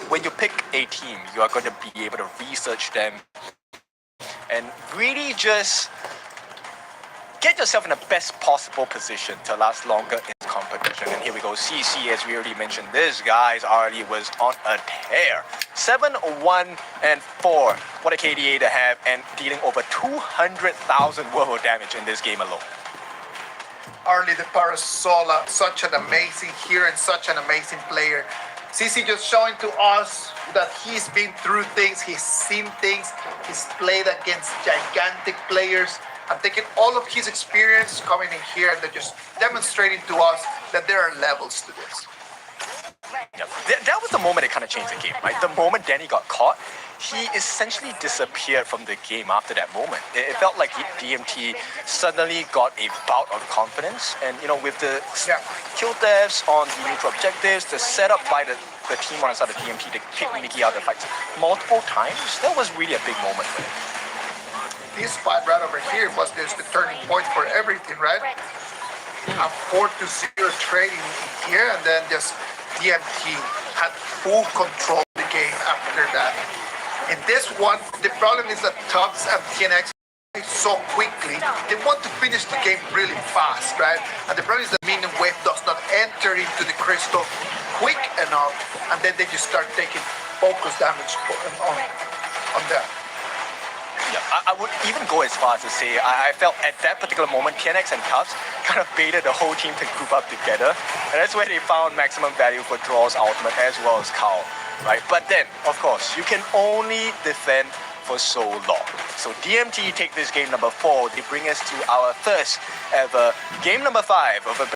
when you pick a team, you are going to be able to research them and really just get yourself in the best possible position to last longer in competition. And here we go, CC, as we already mentioned, this guy's already was on a tear. 7-1-4. What a KDA to have, and dealing over 200,000 worth of damage in this game alone. Arlie the Parasola, such an amazing hero and such an amazing player. CC just showing to us that he's been through things, he's seen things, he's played against gigantic players. I'm taking all of his experience coming in here and they're just demonstrating to us that there are levels to this. Yeah, that was the moment it kind of changed the game, right? The moment Danny got caught, he essentially disappeared from the game after that moment. It felt like DMT suddenly got a bout of confidence, and you know, with the kill deaths on the neutral objectives, the setup by the team on the side of DMT to kick Mickey out of the fights multiple times, that was really a big moment for him. This fight right over here was just the turning point for everything, right? A 4-0 trading here, and then just DMT had full control of the game after that. In this one, the problem is that Tubbs and TNX so quickly, they want to finish the game really fast, right? And the problem is that Minion Wave does not enter into the crystal quick enough, and then they just start taking focus damage on that. Yeah, I would even go as far as to say I felt at that particular moment TNX and Tubbs kind of baited the whole team to group up together, and that's where they found maximum value for Draw's ultimate as well as Carl, right? But then, of course, you can only defend for so long. So DMT take this game number 4. They bring us to our first ever game number 5 of a.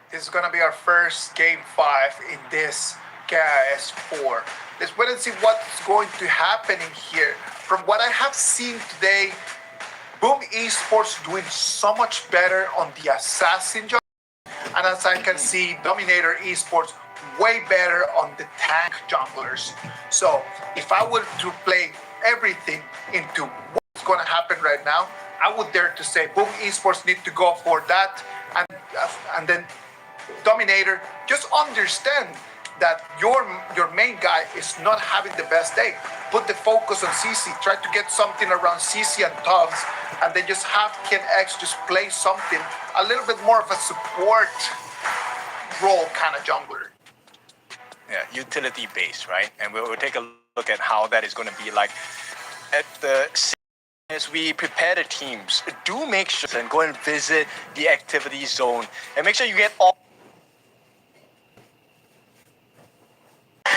This is gonna be our first game 5 in this Kis4. Let's wait and see what's going to happen in here. From what I have seen today, Boom Esports doing so much better on the assassin job, and as I can see, Dominator Esports way better on the tank junglers. So if I were to play everything into what's going to happen right now, I would dare to say Boom Esports need to go for that, and then Dominator, just understand that your main guy is not having the best day. Put the focus on CC, try to get something around CC and Tubbs, and then just have KenX just play something a little bit more of a support role kind of jungler. Yeah, utility based, right? And we'll take a look at how that is going to be like at the. As we prepare the teams, do make sure and go and visit the activity zone and make sure you get all.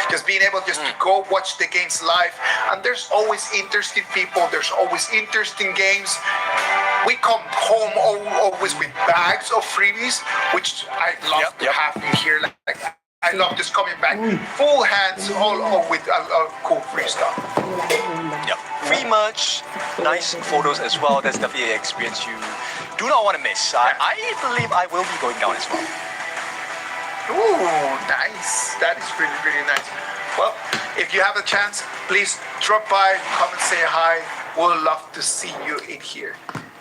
Just being able just to go watch the games live, and there's always interesting people, there's always interesting games. We come home always with bags of freebies, which I love to have in here. Like I love just coming back full hands all with cool free stuff. Yeah, free merch, nice photos as well. That's definitely an experience you do not want to miss. I believe I will be going down as well. Ooh, nice. That is really, really nice. Well, if you have a chance, please drop by, come and say hi. We'll love to see you in here.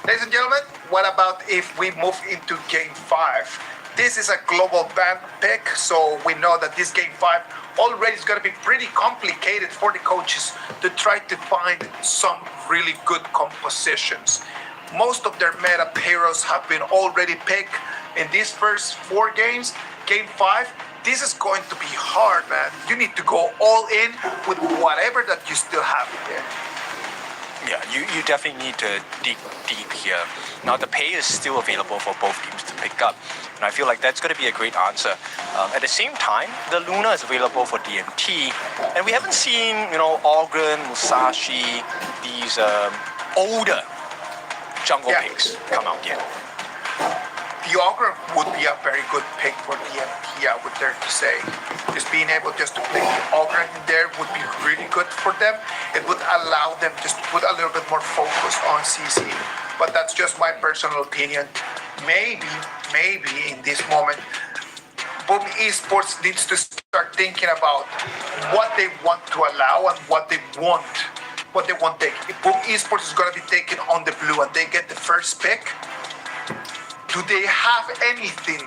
Ladies and gentlemen, what about if we move into Game 5? This is a global ban pick, so we know that this Game 5 already is going to be pretty complicated for the coaches to try to find some really good compositions. Most of their meta heroes have been already picked in these first 4 games. Game 5, this is going to be hard, man. You need to go all in with whatever that you still have in there. Yeah, you definitely need to dig deep here. Now, the pay is still available for both teams to pick up, and I feel like that's going to be a great answer. At the same time, the Luna is available for DMT, and we haven't seen, Ogren, Musashi, these older jungle picks come out yet. The Ogre would be a very good pick for DMT, I would dare to say. Just being able just to play the Ogre in there would be really good for them. It would allow them just to put a little bit more focus on CC. But that's just my personal opinion. Maybe in this moment, Boom Esports needs to start thinking about what they want to allow and what they want. What they want to take. If Boom Esports is going to be taken on the blue and they get the first pick, Do they have anything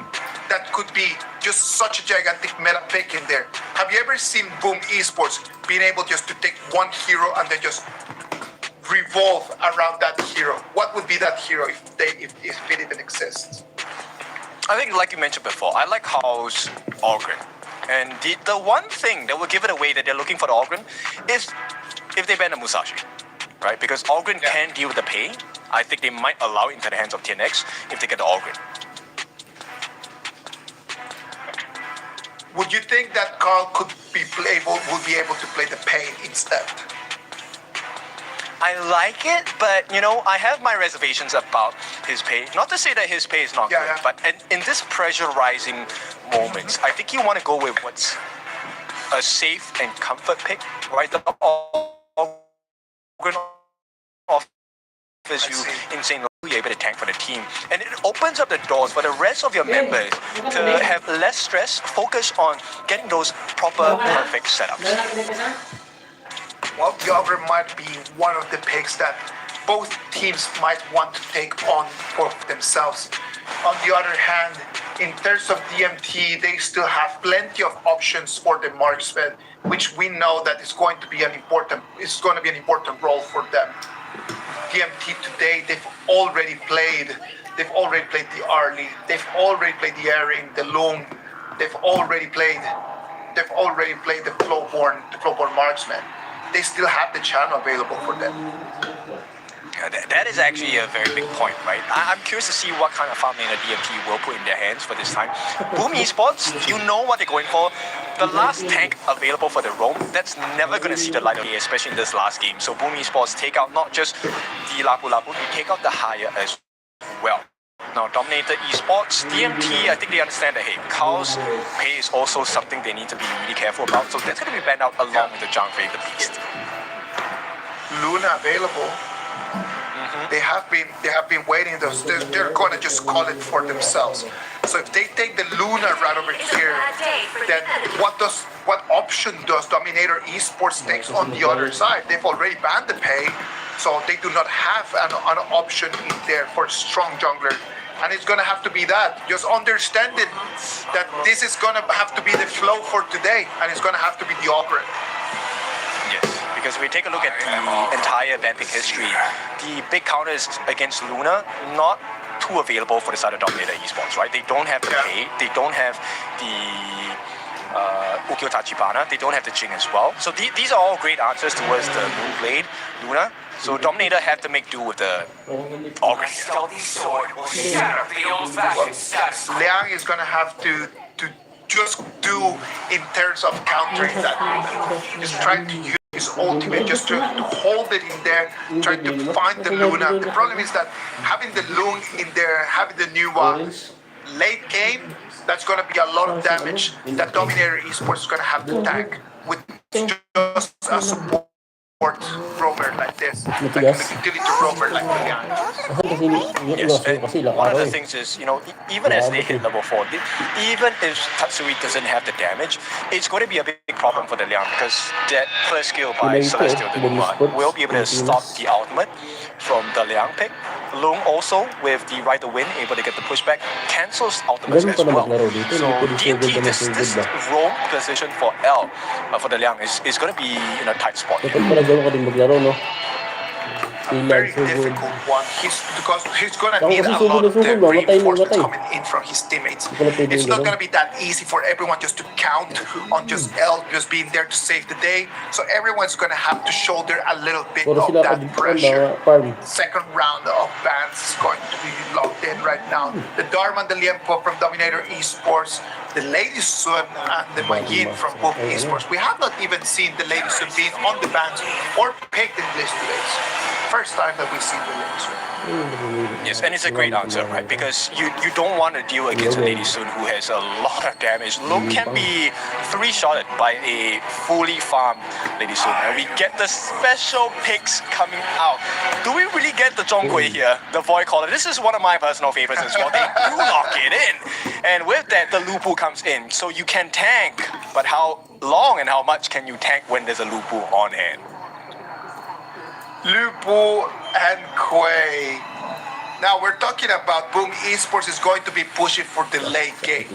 that could be just such a gigantic meta pick in there? Have you ever seen Boom Esports being able just to take one hero and then just revolve around that hero? What would be that hero if it even exists? I think, like you mentioned before, I like How's Ogren. And the one thing that will give it away that they're looking for the Ogren is if they ban the Musashi, right? Because Ogren can deal with the pain. I think they might allow it into the hands of TNX if they get the Ogren. Would you think that Carl would be able to play the pain instead? I like it, but I have my reservations about his pay. Not to say that his pay is not good, but in this pressurizing moments, I think you want to go with what's a safe and comfort pick, right? The Ogren offers you insane you're able to tank for the team, and it opens up the doors for the rest of your members to have less stress, focus on getting those proper perfect setups. Well, the Ogre might be one of the picks that both teams might want to take on for themselves. On the other hand, in terms of DMT, they still have plenty of options for the marksman, which we know that is going to be an important role for them. DMT today, they've already played the Arlie, they've already played the Airing, the Loom, they've already played the Flowborn Marksman. They still have the channel available for them. That is actually a very big point, right? I'm curious to see what kind of farm lane the DMT will put in their hands for this time. Boom Esports, you know what they're going for. The last tank available for the roam, that's never going to see the light of day, especially in this last game. So Boom Esports take out not just the Lapu Lapu, they take out the Haya as well. Now, Dominator Esports, DMT, I think they understand that, hey, Carl's pay is also something they need to be really careful about. So that's going to be banned out along with the Zhang the Beast. Luna available. They have been waiting. They're going to just call it for themselves. So if they take the Luna right over here, then what option does Dominator Esports takes on the other side? They've already banned the pay, so they do not have an option in there for strong jungler. And it's going to have to be that. Just understanding that this is going to have to be the flow for today, and it's going to have to be the Ogre. Yes, because we take a look at the entire vamping history, the big counters against Luna, not too available for the side of Dominator Esports, right? They don't have the pay, they don't have the Ukyo Tachibana, they don't have the Jing as well. So these are all great answers towards the Moonblade, Luna. So Dominator have to make do with the Ogre. Liang is going to have to just do in terms of countering that. Just trying to use his ultimate just to hold it in there, trying to find the Luna. The problem is that having the Loon in there, having the new late game, that's going to be a lot of damage that Dominator Esports is going to have to tank with just a support roamer like this, like a utility roamer like Liang. Yes, and one of the things is, even as they hit level 4, even if Tatsui doesn't have the damage, it's going to be a big problem for the Liang because that first skill by Celestial the Numa will be able to stop the ultimate from the Liang pick. Lung also, with the Right to Win, able to get the pushback, cancels ultimates as well. So DMT, this roam position for L, for the Liang, is going to be in a tight spot here. A very difficult one. Because he's going to need a lot of the reinforcements coming in from his teammates. It's not going to be that easy for everyone just to count on just L just being there to save the day. So everyone's going to have to shoulder a little bit of that pressure. Second round of bans is going to be locked in right now. The Dharma and the Liempo from Dominator Esports, the Lady Sun and the Mayin from Boom Esports. We have not even seen the Lady Sun being on the bans or picked in this race. First time that we see the Lady Sun. Yes, and it's a great answer, right? Because you don't want to deal against a Lady Sun who has a lot of damage. Lung can be 3-shotted by a fully farmed Lady Sun. And we get the special picks coming out. Do we really get the Zhonghui here? The Void Caller. This is one of my personal favorites as well. They do lock it in. And with that, the Lupu comes in. So you can tank. But how long and how much can you tank when there's a Lupu on hand? Lupu and Quay. Now we're talking about Boom Esports is going to be pushing for the late game.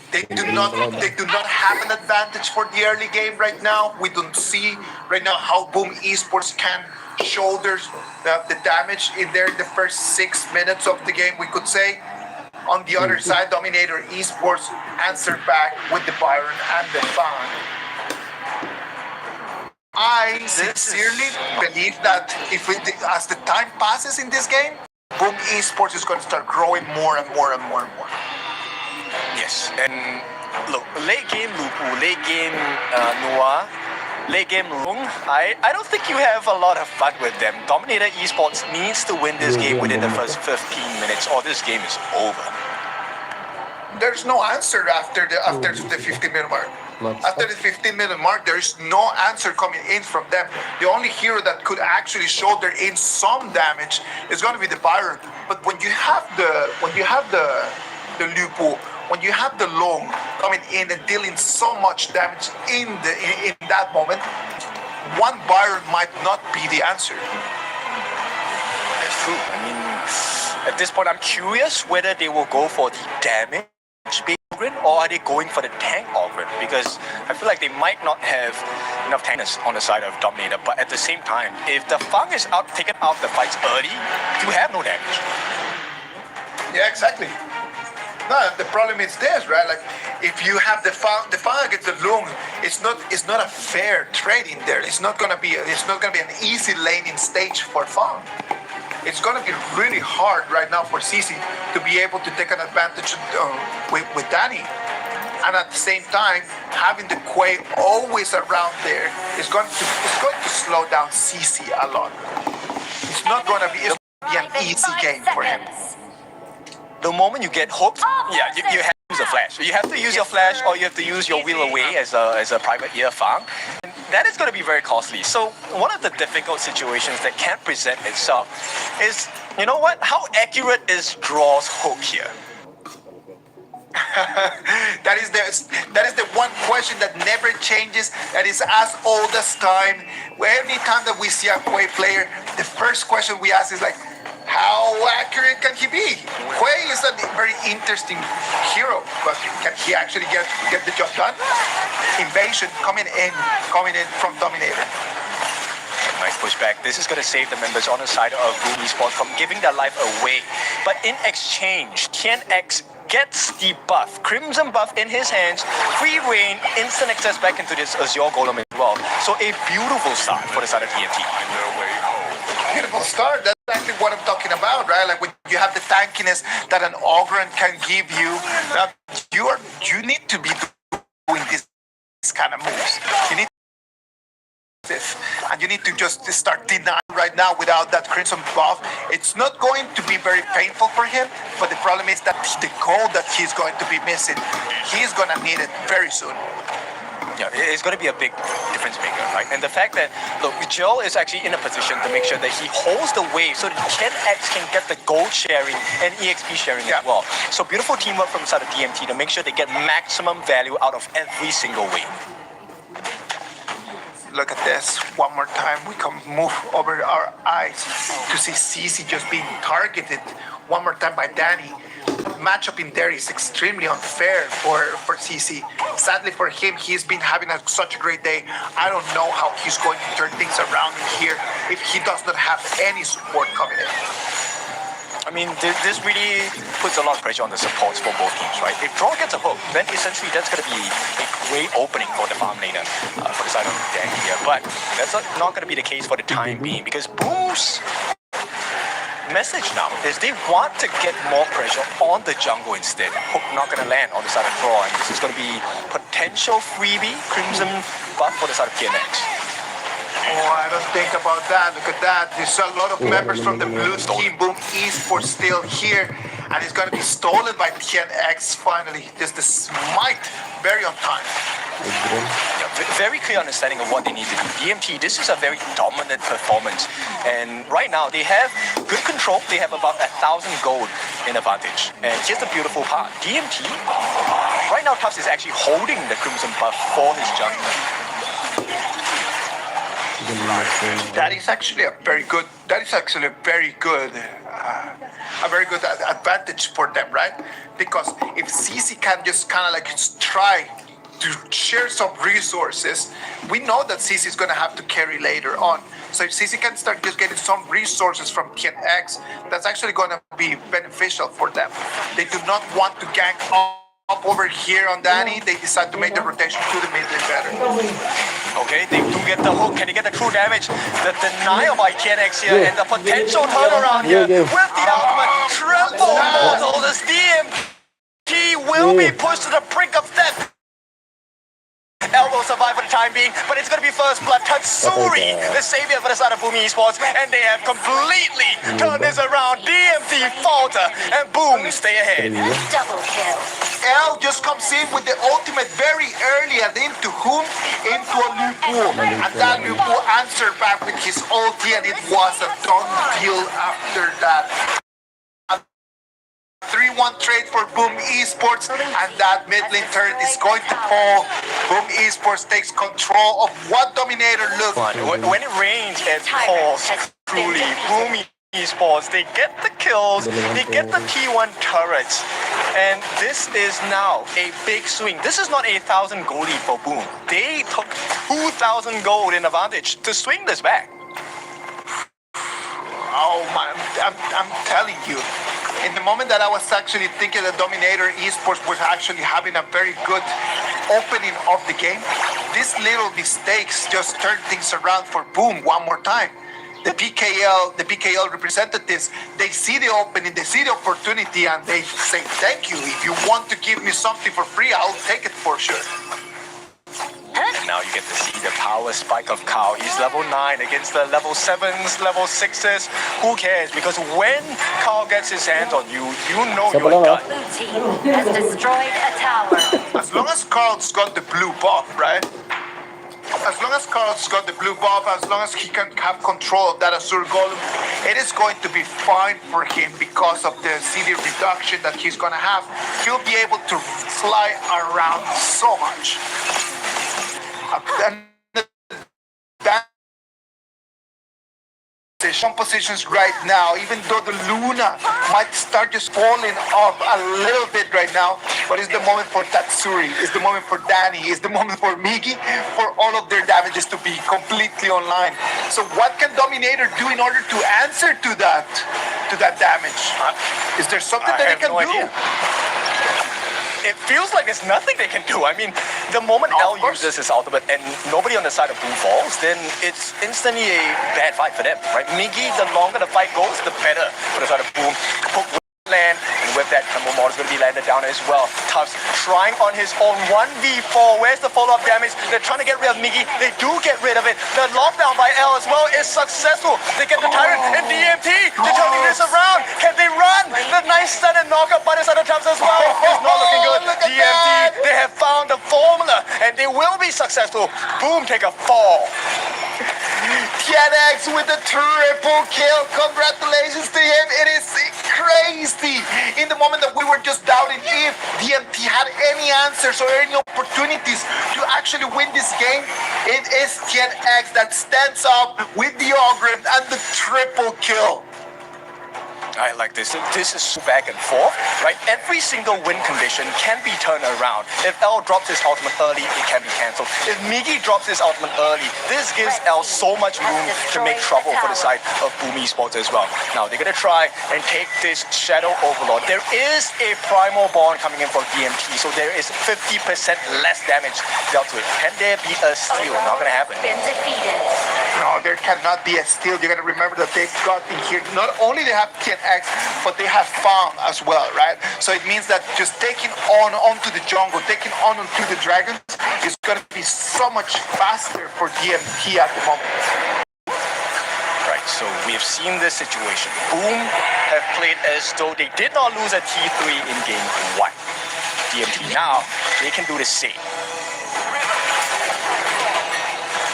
They do not have an advantage for the early game right now. We don't see right now how Boom Esports can shoulder the damage in there in the first 6 minutes of the game, we could say. On the other side, Dominator Esports answered back with the Byron and the Fang. I sincerely believe that as the time passes in this game, Boom Esports is going to start growing more and more and more and more. Yes, and look, late game Lupu, late game Noah, late game Lung, I don't think you have a lot of fun with them. Dominator Esports needs to win this game within the first 15 minutes or this game is over. There's no answer after the 15-minute mark. After the 15-minute mark, there is no answer coming in from them. The only hero that could actually shoulder in some damage is going to be the Byron. But when you have the Lupu, when you have the Long coming in and dealing so much damage in that moment, one Byron might not be the answer. That's true. I mean, at this point, I'm curious whether they will go for the damage Ogren, or are they going for the tank Ogren? Because I feel like they might not have enough tankness on the side of Dominator, but at the same time, if the Fang is taken out the fights early, you have no damage. Yeah, exactly. No, the problem is this, right? Like, if you have the Fang against the Lung, it's not a fair trade in there. It's not gonna be an easy laning stage for Fang. It's going to be really hard right now for Kis4 to be able to take an advantage with Danny. And at the same time, having the Quay always around there is going to slow down Kis4 a lot. It's not going to be an easy game for him. The moment you get hooked, yeah, you have to use a flash. You have to use your flash or you have to use your wheel away as a private ear Fang. That is going to be very costly. So one of the difficult situations that can present itself is, you know what? How accurate is Draw's hook here? That is the one question that never changes. That is as old as time. Every time that we see a Quay player, the first question we ask is like, how accurate can he be? Quay is a very interesting hero, but can he actually get the job done? Invasion coming in from Dominator. Nice pushback. This is going to save the members on the side of Boom Esports from giving their life away. But in exchange, TNX gets the buff, Crimson buff in his hands, free reign, instant access back into this Azure Golem as well. So a beautiful start for the side of TNT. Beautiful start. That's exactly what I'm talking about, right? Like when you have the tankiness that an Ogren can give you, you need to be doing this kind of moves. You need and you need to just start denying right now without that Crimson buff. It's not going to be very painful for him, but the problem is that the gold that he's going to be missing, he's going to need it very soon. Yeah, it's going to be a big difference maker, right? And the fact that, look, Joel is actually in a position to make sure that he holds the wave so that TNX can get the gold sharing and EXP sharing as well. So beautiful teamwork from the side of DMT to make sure they get maximum value out of every single wave. Look at this. One more time, we can move over our eyes to see Kis4 just being targeted one more time by Danny. Matchup in there is extremely unfair for Kis4. Sadly for him, he's been having such a great day. I don't know how he's going to turn things around here if he does not have any support coming in. I mean, this really puts a lot of pressure on the supports for both teams, right? If Draw gets a hook, then essentially that's going to be a great opening for the farm laner for the side of Danny here. But that's not going to be the case for the time being because Boom's message now is they want to get more pressure on the jungle instead. Hook not going to land on the side of Draw, and this is going to be potential freebie Crimson buff for the side of TNX. Oh, I don't think about that. Look at that. There's a lot of members from the blue team, Boom Esports, still here. And it's going to be stolen by TNX finally. Just the smite, very on time. Yeah, very clear understanding of what they need to do. DMT, this is a very dominant performance. And right now, they have good control. They have about 1,000 gold in advantage. And here's the beautiful part. DMT, right now, Kis4 is actually holding the Crimson buff for his jungler. That is actually a very good. That is actually a very good advantage for them, right? Because if CC can just kind of like try to share some resources, we know that CC is going to have to carry later on. So if CC can start just getting some resources from TNX, that's actually going to be beneficial for them. They do not want to gank up over here on Danny. They decide to make the rotation to the mid lane better. Okay, they do get the hook. Can he get the true damage? The denial by TNX here and the potential turnaround here with the ultimate triple mortal. This DMT will be pushed to the brink of death. L will survive for the time being, but it's going to be first blood. Tatsuri, the savior for the side of Boom Esports, and they have completely turned this around. DMT falter, and Boom stay ahead. Double kill. L just comes in with the ultimate very early and into whom? Into a Lupu. And that Lupu answered back with his ulti, and it was a done deal after that. 3-1 trade for Boom Esports, and that mid lane turret is going to fall. Boom Esports takes control of what Dominator looks. When it rains, it falls truly. Boom Esports, they get the kills, they get the T1 turrets, and this is now a big swing. This is not 1,000 gold lead for Boom. They took 2,000 gold in advantage to swing this back. Oh my, I'm telling you. In the moment that I was actually thinking that Dominator Esports was actually having a very good opening of the game, these little mistakes just turn things around for Boom one more time. The PKL representatives, they see the opening, they see the opportunity, and they say, thank you. If you want to give me something for free, I'll take it for sure. And now you get to see the power spike of Kao. He's level 9 against the level 7s, level 6s. Who cares? Because when Kao gets his hands on you, you know you're done. Blue team has destroyed a tower. As long as Carl's got the blue buff, right? As long as Carl's got the blue buff, as long as he can have control of that Azure Golem, it is going to be fine for him because of the CD reduction that he's going to have. He'll be able to fly around so much. And some positions right now, even though the Luna might start just falling off a little bit right now, but it's the moment for Tatsuri, it's the moment for Danny, it's the moment for Migi, for all of their damages to be completely online. So what can Dominator do in order to answer to that damage? Is there something that they can do? It feels like there's nothing they can do. I mean, the moment L uses his ultimate and nobody on the side of Boom falls, then it's instantly a bad fight for them, right? Migi, the longer the fight goes, the better for the side of Boom. Hook will land, and with that, Combo Mod is going to be landed down as well. Tufts trying on his own 1v4. Where's the follow-up damage? They're trying to get rid of Migi. They do get rid of it. The lockdown by L as well is successful. They get the Tyrant and DMT to turning this around. Can they run? The nice stun and knockup by the side of Tufts as well. It's not looking good. DMT, they have found the formula, and they will be successful. Boom, take a fall. TNX with the triple kill. Congratulations to him. It is crazy. In the moment that we were just doubting if DMT had any answers or any opportunities to actually win this game, it is TNX that stands up with the Ogre and the triple kill. I like this. This is back and forth, right? Every single win condition can be turned around. If L drops his ultimate early, it can be cancelled. If Migi drops his ultimate early, this gives L so much room to make trouble for the side of Boom Esports as well. Now, they're going to try and take this Shadow Overlord. There is a Primal Bond coming in from DMT, so there is 50% less damage dealt to it. Can there be a steal? Not going to happen. Been defeated. No, there cannot be a steal. You're going to remember that they've got in here, not only they have TNX, but they have farm as well, right? So it means that just taking onto the jungle, taking onto the dragons is going to be so much faster for DMT at the moment. Right, so we've seen this situation. Boom have played as though they did not lose a T3 in game 1. DMT now, they can do the same.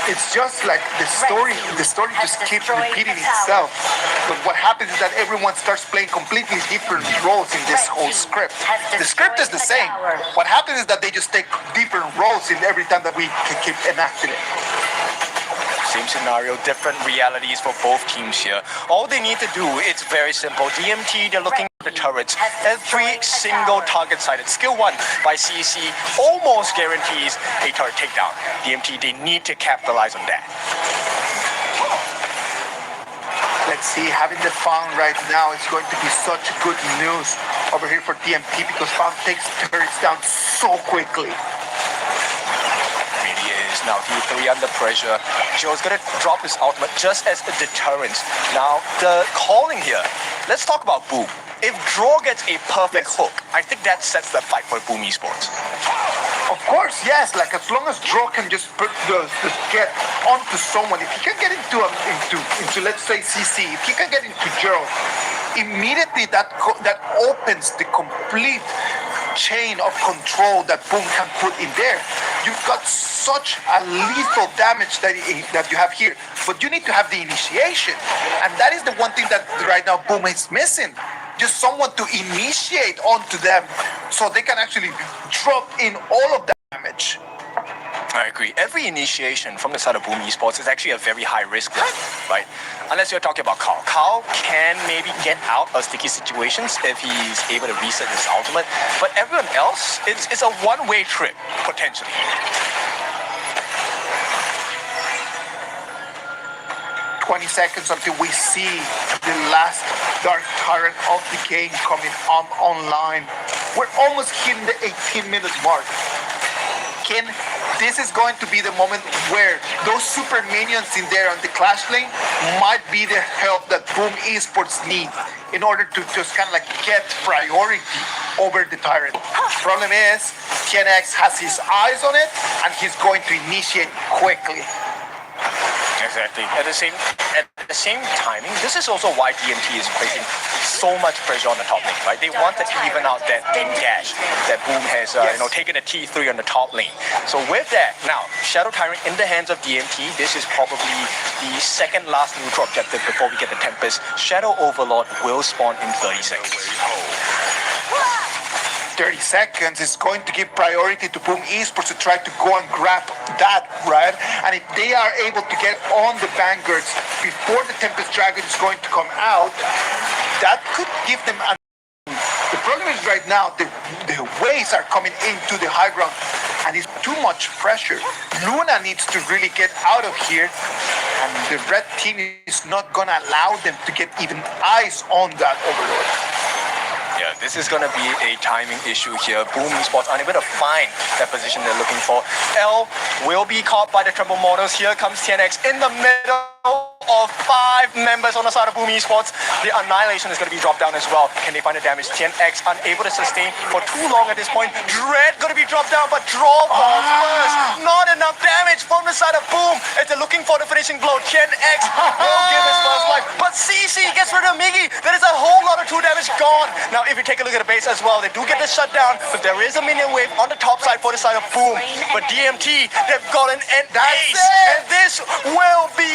It's just like the story just keeps repeating itself. But what happens is that everyone starts playing completely different roles in this whole script. The script is the same. What happens is that they just take different roles in every time that we keep enacting it. Same scenario, different realities for both teams here. All they need to do, it's very simple. DMT, they're looking at the turrets. Every single target sighted. Skill 1 by CC almost guarantees a turret takedown. DMT, they need to capitalize on that. Let's see, having the Fawn right now is going to be such good news over here for DMT because Fawn takes turrets down so quickly. Really is. Now D3 under pressure. Joe's gonna drop his ultimate just as a deterrent. Now the calling here. Let's talk about Boom. If Draw gets a perfect hook, I think that sets the fight for Boom Esports. Of course, yes. Like as long as Draw can just get onto someone, if he can get into let's say CC, if he can get into Joe, immediately that opens the complete chain of control that Boom can put in there. You've got such a lethal damage that you have here, but you need to have the initiation, and that is the one thing that right now Boom is missing. Just someone to initiate onto them so they can actually drop in all of that damage. I agree. Every initiation from the side of Boom Esports is actually a very high risk, right? Unless you're talking about Carl. Carl can maybe get out of sticky situations if he's able to reset his ultimate, but everyone else, it's a one-way trip, potentially. 20 seconds until we see the last dark turret of the game coming online. We're almost hitting the 18-minute mark. Ken, this is going to be the moment where those super minions in there on the Clash lane might be the help that Boom Esports need in order to just kind of like get priority over the tyrant. Problem is, TNX has his eyes on it and he's going to initiate quickly. Exactly. At the same timing, this is also why DMT is placing so much pressure on the top lane, right? They want to even out that dash that Boom has, taken a T3 on the top lane. So with that, now Shadow Tyrant in the hands of DMT. This is probably the second last neutral objective before we get the Tempest. Shadow Overlord will spawn in 30 seconds. 30 seconds is going to give priority to Boom Esports to try to go and grab that, right? And if they are able to get on the Vanguards before the Tempest Dragon is going to come out, that could give them a... The problem is right now, the waves are coming into the high ground and it's too much pressure. Luna needs to really get out of here and the red team is not gonna allow them to get even eyes on that Overlord. Yeah, this is going to be a timing issue here. Boom Esports unable to find that position they're looking for. L will be caught by the triple models. Here comes TNX in the middle of 5 members on the side of Boom Esports. The Annihilation is going to be dropped down as well. Can they find the damage? TNX unable to sustain for too long at this point. Dread going to be dropped down, but draw falls first. Not enough damage from the side of Boom as they're looking for the finishing blow. TNX will give his first life, but CC gets rid of Miggy. There is a whole lot of 2 damage gone. Now, if you take a look at the base as well, they do get the shutdown, but there is a minion wave on the top side for the side of Boom. But DMT, they've gotten an ace, and this will be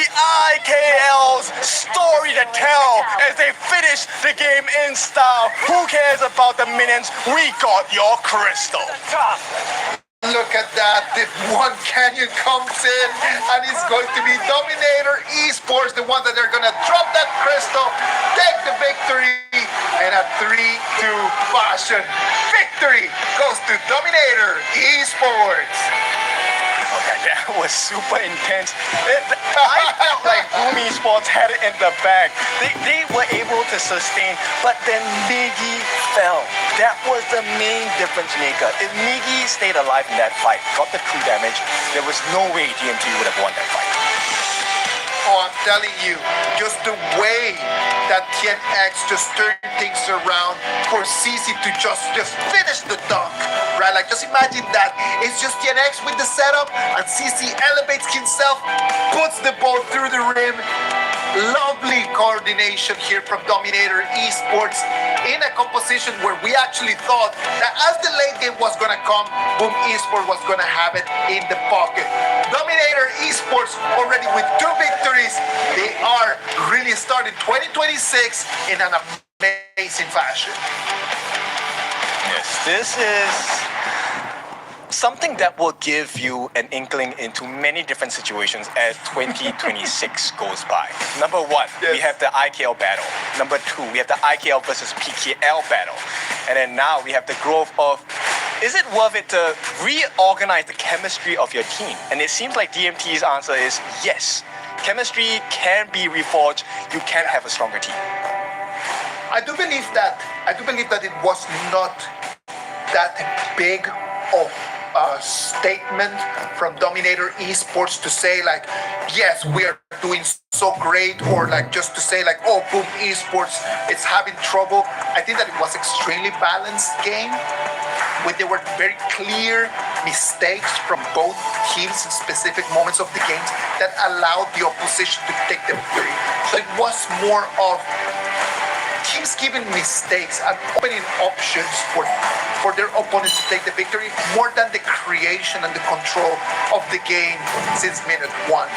IKL's story to tell as they finish the game in style. Who cares about the minions? We got your crystal. Look at that, the one canyon comes in and it's going to be Dominator Esports, the one that they're going to drop that crystal, take the victory, and a 3-2 fashion. Victory goes to Dominator Esports. Okay, that was super intense. I felt like Boom Esports had it in the bag. They were able to sustain, but then Miggy fell. That was the main difference maker. If Miggy stayed alive in that fight, got the 2 damage, there was no way DMT would have won that fight. Oh, I'm telling you, just the way that TNX just turned things around for CC to just finish the dunk, right? Like, just imagine that. It's just TNX with the setup, and CC elevates himself, puts the ball through the rim. Lovely coordination here from Dominator Esports in a composition where we actually thought that as the late game was going to come, Boom Esports was going to have it in the pocket. Dominator Esports already with 2 victories. They are really starting 2026 in an amazing fashion. Yes, this is something that will give you an inkling into many different situations as 2026 goes by. Number one, we Yes. have the IKL battle. Number two, we have the IKL versus PKL battle. And then now we have the growth of, is it worth it to reorganize the chemistry of your team? And it seems like DMT's answer is yes. Chemistry can be reforged. You can have a stronger team. I do believe that it was not that big of a statement from Dominator Esports to say like, yes, we are doing so great, or like just to say like, oh, Boom Esports, it's having trouble. I think that it was extremely balanced game. There were very clear mistakes from both teams in specific moments of the games that allowed the opposition to take the victory. So it was more of teams giving mistakes and opening options for their opponents to take the victory more than the creation and the control of the game since minute one.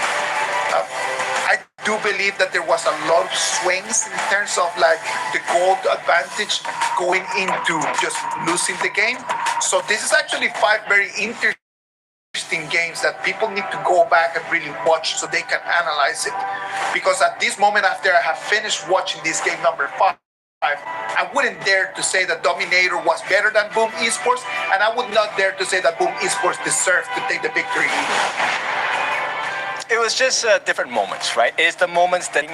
I do believe that there was a lot of swings in terms of like the goal advantage going into just losing the game. So this is actually 5 very interesting games that people need to go back and really watch so they can analyze it. Because at this moment, after I have finished watching this game number 5, I wouldn't dare to say that Dominator was better than Boom Esports, and I would not dare to say that Boom Esports deserved to take the victory either. It was just different moments, right? It's the moments that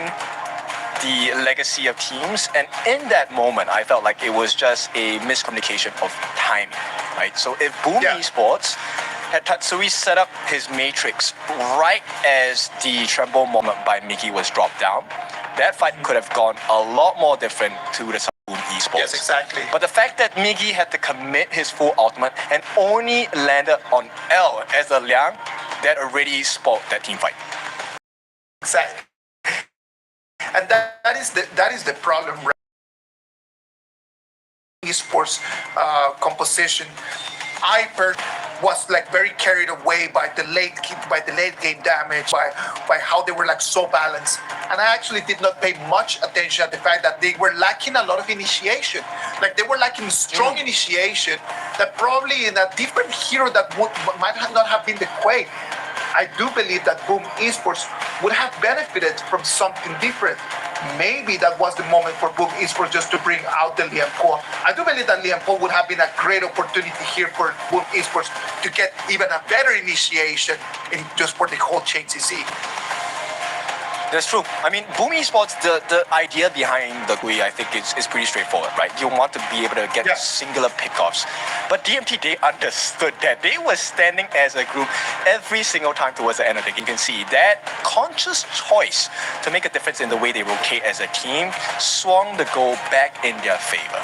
the legacy of teams, and in that moment, I felt like it was just a miscommunication of timing, right? So if Boom Esports had Tatsui set up his matrix right as the tremble moment by Mickey was dropped down, that fight could have gone a lot more different to the Boom Esports. Yes, exactly. But the fact that Miggy had to commit his full ultimate and only landed on L as the Liang, that already spoiled that team fight. Exactly. And that is the problem. Esports composition. I was like very carried away by the late game damage, by how they were like so balanced, and I actually did not pay much attention at the fact that they were lacking a lot of initiation. Like they were lacking strong initiation that probably in a different hero that might not have been the Quake. I do believe that Boom Esports would have benefited from something different. Maybe that was the moment for Boom Esports just to bring out the Liam Po. I do believe that Liam Po would have been a great opportunity here for Boom Esports to get even a better initiation in just for the whole chain CC. That's true. I mean, Boom Esports, the idea behind the GUI, I think, is pretty straightforward, right? You want to be able to get singular pickoffs. But DMT, they understood that. They were standing as a group every single time towards the end of the game. You can see that conscious choice to make a difference in the way they rotate as a team swung the goal back in their favor.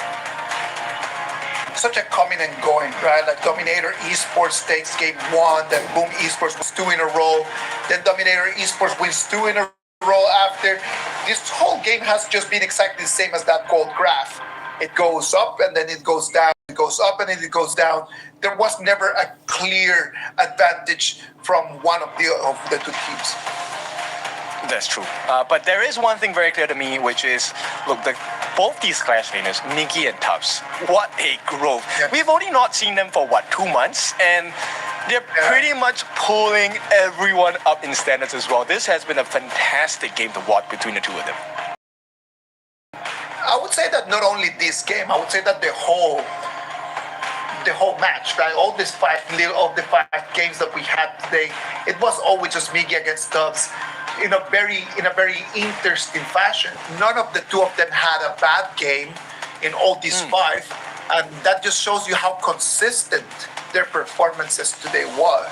Such a coming and going, right? Like Dominator Esports takes game 1, then Boom Esports wins 2 in a row, then Dominator Esports wins 2 in a row after. This whole game has just been exactly the same as that gold graph. It goes up and then it goes down. It goes up and then it goes down. There was never a clear advantage from one of the two teams. That's true. But there is one thing very clear to me, which is, look, both these Clash laners, Miggy and Tubbs, what a growth. Yeah. We've only not seen them for, 2 months? And they're pretty much pulling everyone up in standards as well. This has been a fantastic game to watch between the two of them. I would say that not only this game, I would say that the whole match, right? All these 5 games that we had today, it was always just Miggy against Tubbs in a very interesting fashion. None of the two of them had a bad game in all these 5, and that just shows you how consistent their performances today was.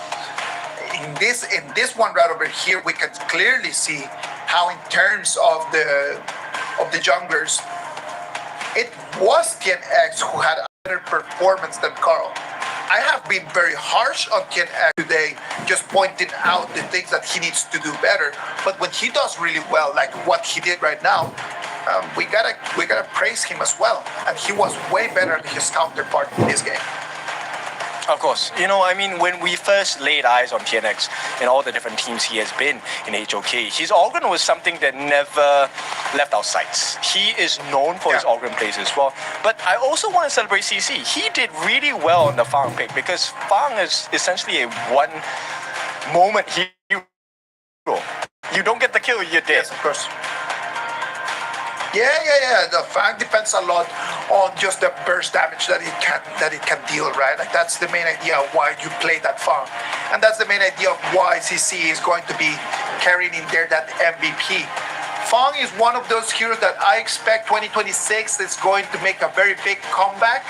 In this one right over here, we can clearly see how, in terms of the junglers, it was TNX who had a better performance than Carl. I have been very harsh on TNX today, just pointing out the things that he needs to do better. But when he does really well, like what he did right now, we gotta praise him as well. And he was way better than his counterpart in this game. Of course. When we first laid eyes on TNX and all the different teams he has been in HOK, his Ogren was something that never left our sights. He is known for his Ogren plays as well. But I also want to celebrate CC. He did really well on the Fang pick because Fang is essentially a one moment hero. You don't get the kill, you're dead. Yes, of course. Yeah. The Fang depends a lot on just the burst damage that it can deal, right? Like that's the main idea of why you play that Fang, and that's the main idea of why CC is going to be carrying in there that MVP. Fang is one of those heroes that I expect 2026 is going to make a very big comeback.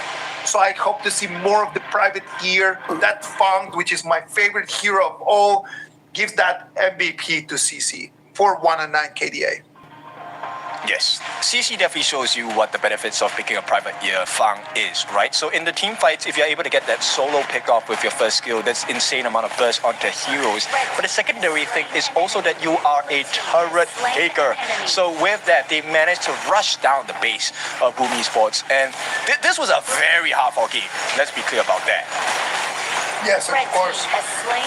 So I hope to see more of the private gear. That Fang, which is my favorite hero of all, gives that MVP to CC for 1 and 9 KDA. Yes, CC definitely shows you what the benefits of picking a private year Fang is, right? So in the team fights, if you're able to get that solo pick off with your first skill, that's insane amount of burst onto heroes. But the secondary thing is also that you are a turret taker. So with that, they managed to rush down the base of Boom Esports. And this was a very hard-fought game. Let's be clear about that. Yes, of course.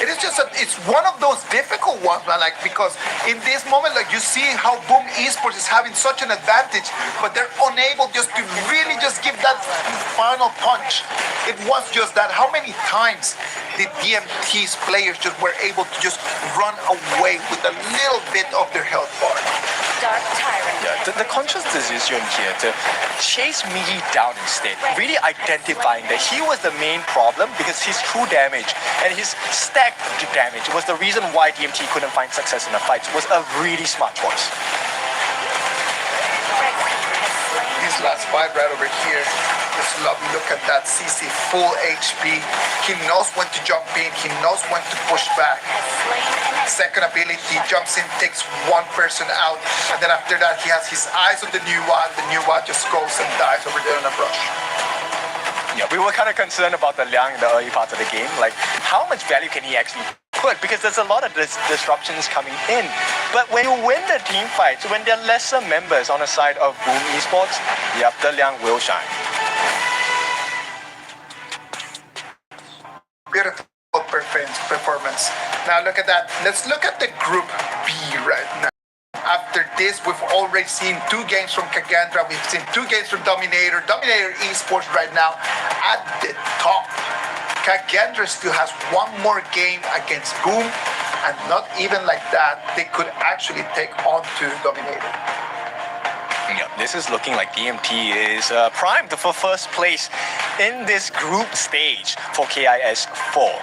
It is just it's one of those difficult ones, man. Like because in this moment, like you see how Boom Esports is having such an advantage, but they're unable just to really just give that final punch. It was just that. How many times did DMT's players just were able to just run away with a little bit of their health bar? Dark Tyrant. Yeah, the conscious decision here to chase Migi down instead, really identifying that he was the main problem because his true damage and his stacked damage was the reason why DMT couldn't find success in the fights was a really smart choice. This last fight right over here, just love look at that CC full HP. He knows when to jump in, he knows when to push back. Second ability, jumps in, takes one person out, and then after that he has his eyes on the new one just goes and dies over there in a brush. Yeah, we were kind of concerned about the Liang in the early parts of the game, like how much value can he actually put, because there's a lot of disruptions coming in. But when you win the team fights, when there are lesser members on the side of Boom Esports, yep, the Liang will shine. Beautiful performance. Now look at that. Let's look at the group B right now. After this, we've already seen 2 games from Kagandra. We've seen 2 games from Dominator. Dominator Esports right now at the top. Kagandra still has 1 more game against Boom, and not even like that, they could actually take on to Dominator. Yeah, this is looking like DMT is primed for first place in this group stage for Kis4.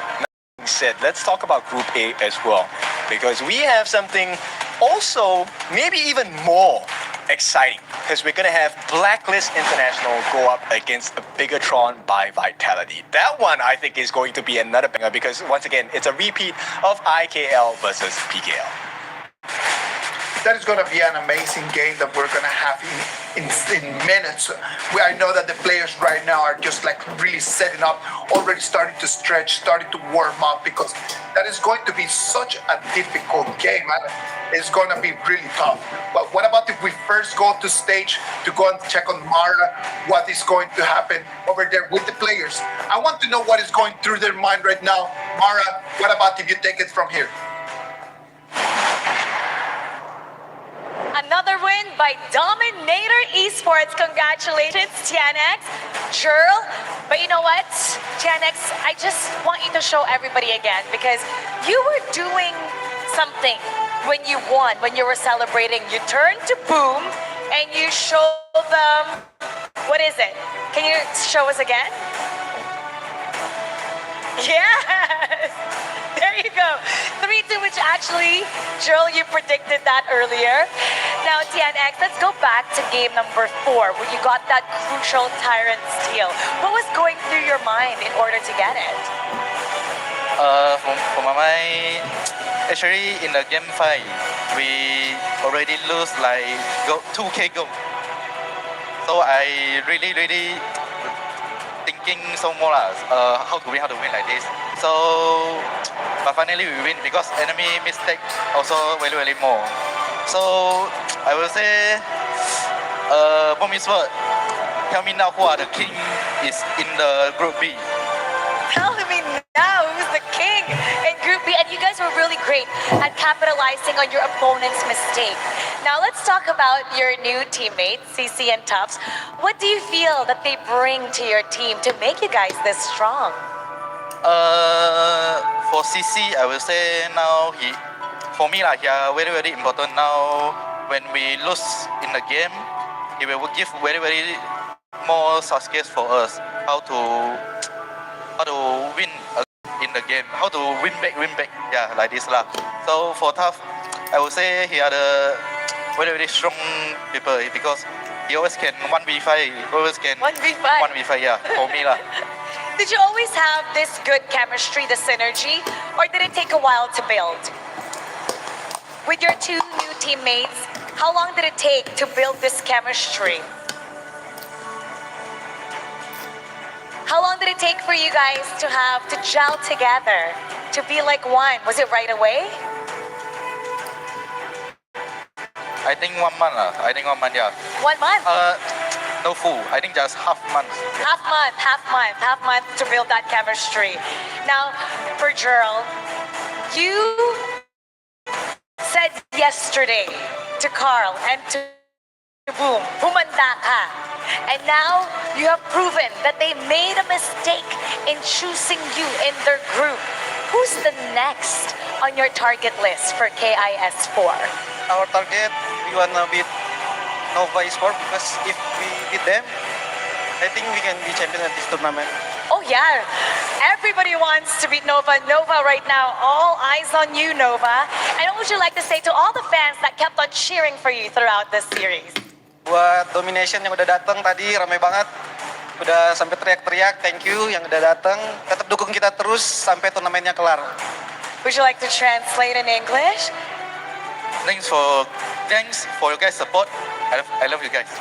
Now, said, let's talk about Group A as well, because we have something also maybe even more exciting, because we're going to have Blacklist International go up against Bigatron by Vitality. That one I think is going to be another banger, because once again it's a repeat of IKL versus PKL. That is going to be an amazing game that we're going to have in minutes. I know that the players right now are just like really setting up, already starting to stretch, starting to warm up, because that is going to be such a difficult game. It's going to be really tough. But what about if we first go to stage to go and check on Mara, what is going to happen over there with the players? I want to know what is going through their mind right now. Mara, what about if you take it from here? Another win by Dominator Esports. Congratulations, TNX, Churl. But you know what, TNX, I just want you to show everybody again, because you were doing something when you won, when you were celebrating. You turned to Boom and you showed them, what is it? Can you show us again? Yes! There you go. 3-2, which actually, Joel, you predicted that earlier. Now, TNX, let's go back to game number 4, where you got that crucial Tyrant steal. What was going through your mind in order to get it? For my mind, actually in the game 5, we already lose like 2k goal. So I really thinking so more how to win like this. So but finally we win because enemy mistake also very more. So I will say Boom Esports, tell me now who are the king is in the group B. Tell me the king in Group B, and you guys were really great at capitalizing on your opponent's mistake. Now let's talk about your new teammates, CC and Tubbs. What do you feel that they bring to your team to make you guys this strong? For CC, I will say now for me he are very very important now. When we lose in the game, he will give very very more soft skills for us how to win in the game, how to win back, yeah, like this lah. So for Tough, I would say he are the very very strong people because he always can 1v5, always can 1v5. 1v5, yeah, for me lah. Did you always have this good chemistry, the synergy, or did it take a while to build? With your two new teammates, how long did it take to build this chemistry? How long did it take for you guys to gel together, to be like one? Was it right away? I think 1 month lah. I think 1 month, yeah. 1 month? No full. I think just half month. Half month to build that chemistry. Now, for Gerald, you said yesterday to Carl and to Boom, humanda ka. And now you have proven that they made a mistake in choosing you in their group. Who's the next on your target list for KIS4? Our target, we wanna beat Nova Esports because if we beat them, I think we can be champion at this tournament. Oh yeah, everybody wants to beat Nova. Nova right now, all eyes on you, Nova. And what would you like to say to all the fans that kept on cheering for you throughout this series? Buat Domination yang udah datang tadi, ramai banget. Udah sampai teriak-teriak, thank you yang udah datang. Tetap dukung kita terus sampai turnamennya kelar. Would you like to translate in English? Thanks for your guys' support. I love you guys.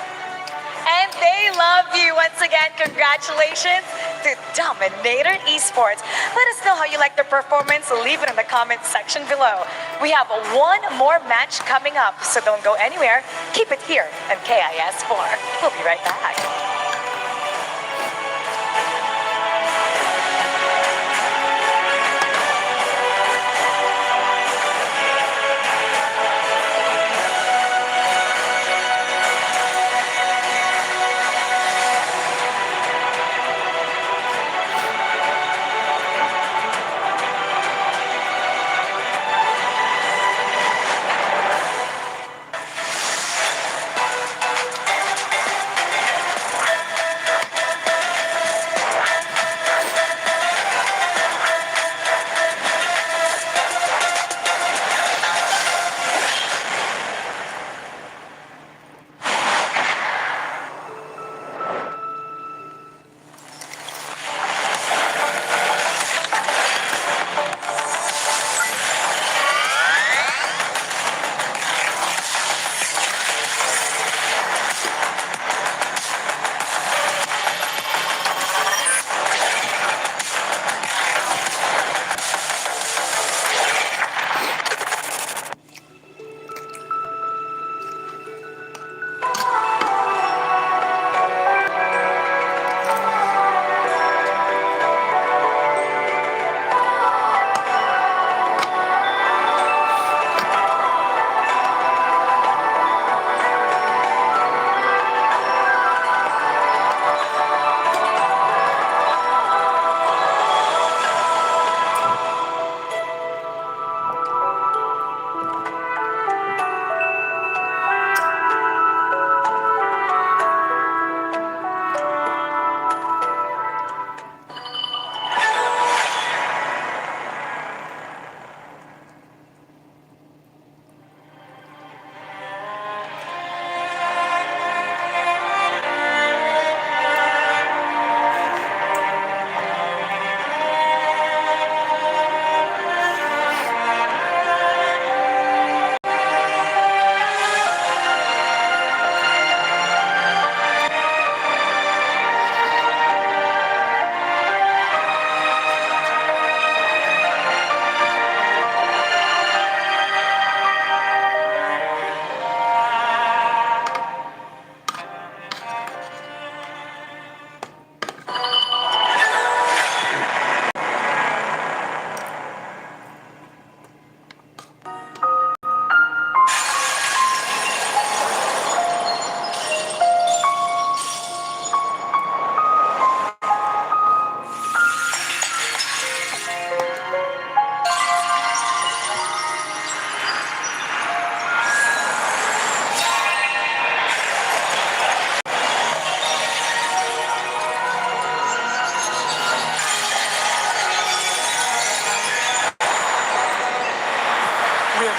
And they love you. Once again, congratulations to Dominator Esports. Let us know how you like the performance. Leave it in the comment section below. We have one more match coming up, so don't go anywhere. Keep it here on KIS4. We'll be right back.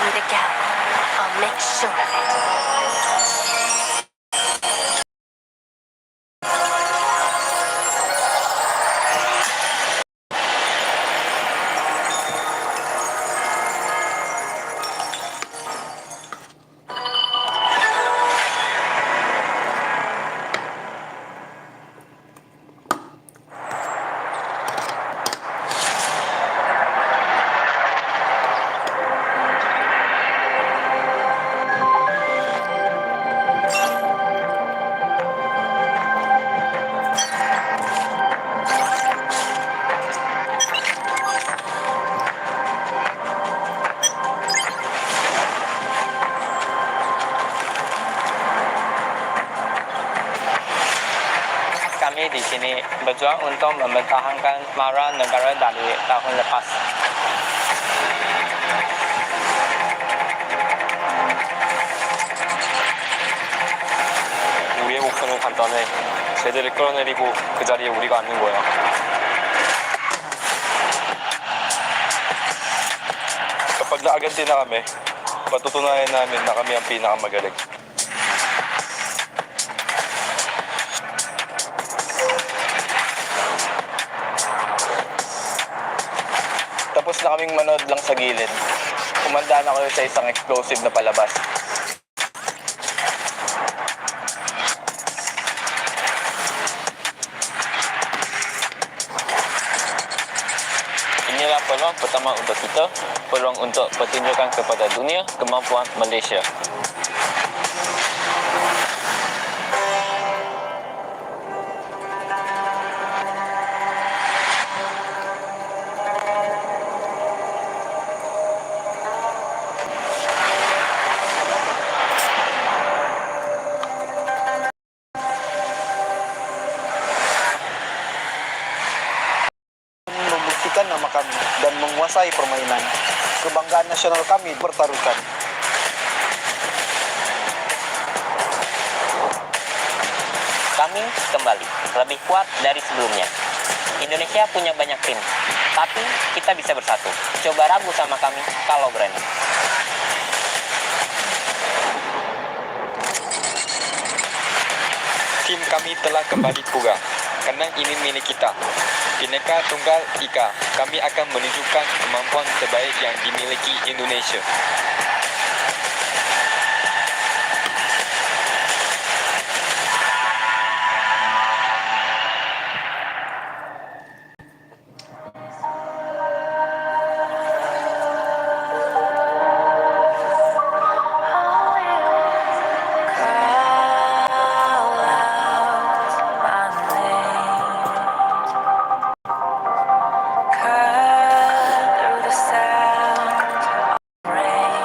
me to gather. I'll make sure of it. Kami di sini berjuang untuk mempertahankan marwah negara dari tahun lepas. 우리의 목표는 간단해. 쟤들을 끌어내리고 그 자리에 우리가 앉는 거야. Kapag naaganti na kami, patutunayan namin na kami ang pinakamagaling. Tapos na kaming manood lang sa gilid. Kumanda na kayo sa isang explosive na palabas. Inilah peluang pertama untuk kita, peluang untuk pertunjukan kepada dunia kemampuan Malaysia. Membuktikan nama kami dan menguasai permainan. Kebanggaan nasional kami bertaruhkan. Kami kembali lebih kuat dari sebelumnya. Indonesia punya banyak tim, tapi kita bisa bersatu. Coba ragu sama kami kalau berani. Tim kami telah kembali pula, karena ini milik kita. Bhinneka Tunggal Ika, kami akan menunjukkan kemampuan terbaik yang dimiliki Indonesia. Cut through the sound of rain.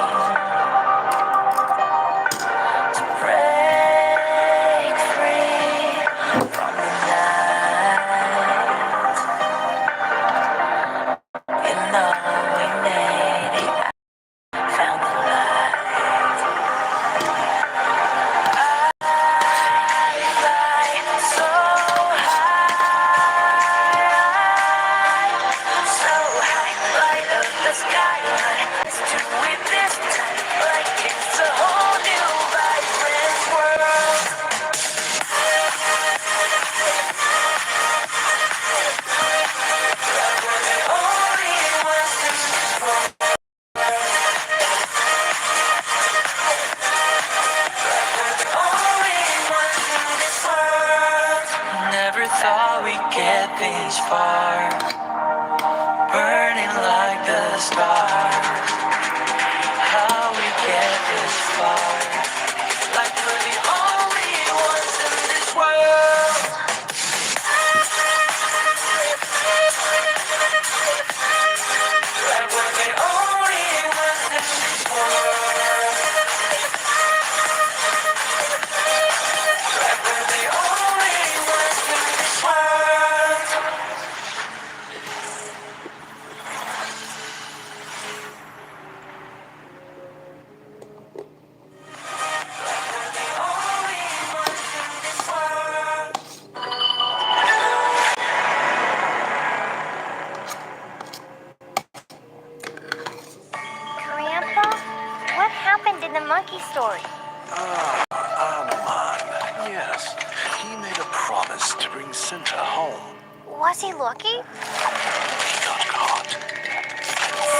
monkey story. Anuman. Yes. He made a promise to bring Cinta home. Was he lucky? He got caught.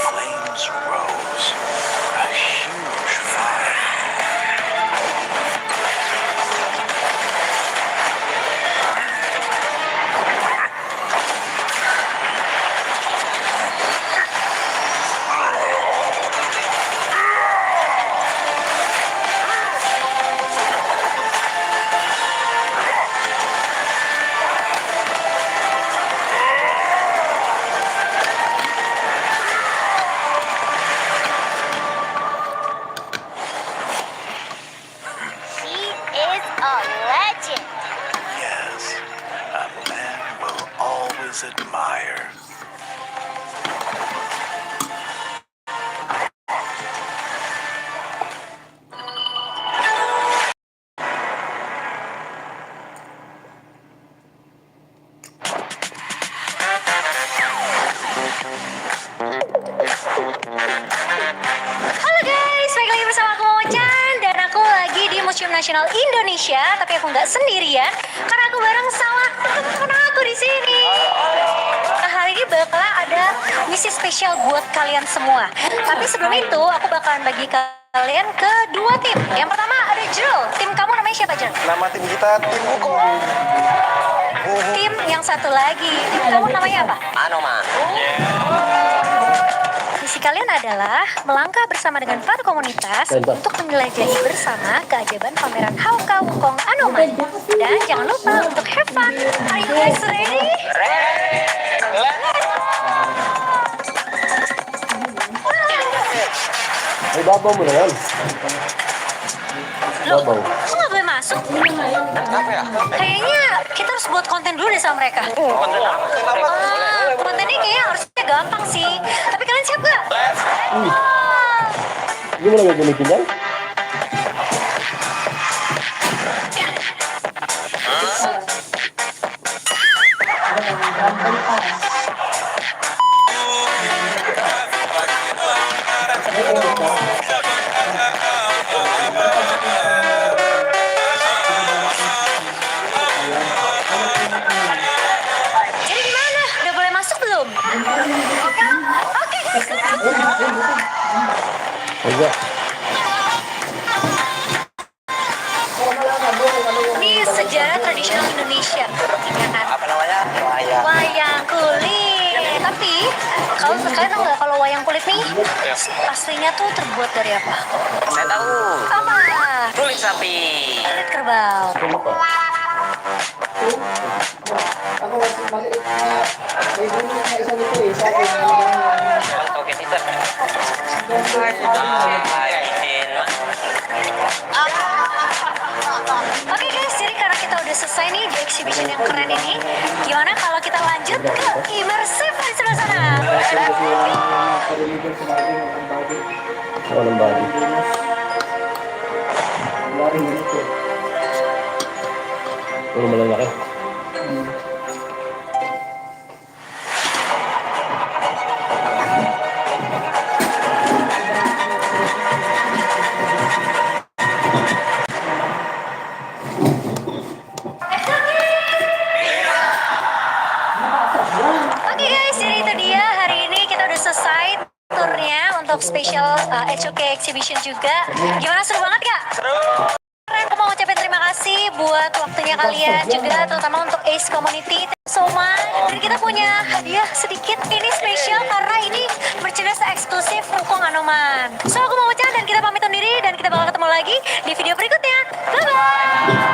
Flames rose. A huge fire. He is a legend. Yes. A man will always admire. Halo guys, balik lagi bersama aku Momo-chan. Dan aku lagi di Museum Nasional Indonesia. Tapi aku nggak sendirian, karena aku bareng sama teman-teman aku di sini. Nah, hari ini bakal ada misi spesial buat kalian semua. Tapi sebelum itu, aku bakalan bagi kalian ke dua tim. Yang pertama ada Jrel. Tim kamu namanya siapa, Jrel? Nama tim kita tim Wukong. Tim yang satu lagi, tim kamu namanya apa? Anoman. Misi kalian adalah melangkah bersama dengan para komunitas untuk menjelajahi bersama keajaiban pameran Hauka Wukong Anoman. Dan jangan lupa untuk have fun. Are you guys ready? Babaw mo na yan. Loh, kok nggak boleh masuk? Kenapa ya? Kayaknya kita harus buat konten dulu deh sama mereka. Kontennya kayaknya harusnya gampang sih. Tapi kalian siap gak? Ini mo na gagamitin yan? Jadi gimana? Udah boleh masuk belum? Oke, let's go. Enggak. Ini sejarah tradisional Indonesia. Ya kan? Apa namanya? Wayang. Wayang kulit. Tapi kalau kalian tahu nggak kalau wayang kulit nih aslinya tuh terbuat dari apa? Saya tahu. Apa? Kulit sapi. Kulit kerbau. Oke, Tita. Oke guys, jadi karena kita udah selesai nih di exhibition yang keren ini, gimana kalau kita lanjut ke immersive di sebelah sana? Walang body. Puro malalaki. Oke guys, jadi itu dia hari ini kita udah selesai turnya untuk special HOK exhibition juga. Gimana, seru banget gak? Seru. Aku mau ngucapin terima kasih buat waktunya kalian juga, terutama untuk Ace Community. So much. Dan kita punya hadiah sedikit. Ini spesial karena ini merchandise eksklusif Wukong Anoman. So aku mau ucapin dan kita pamit undur diri dan kita bakal ketemu lagi di video berikutnya. Bye bye.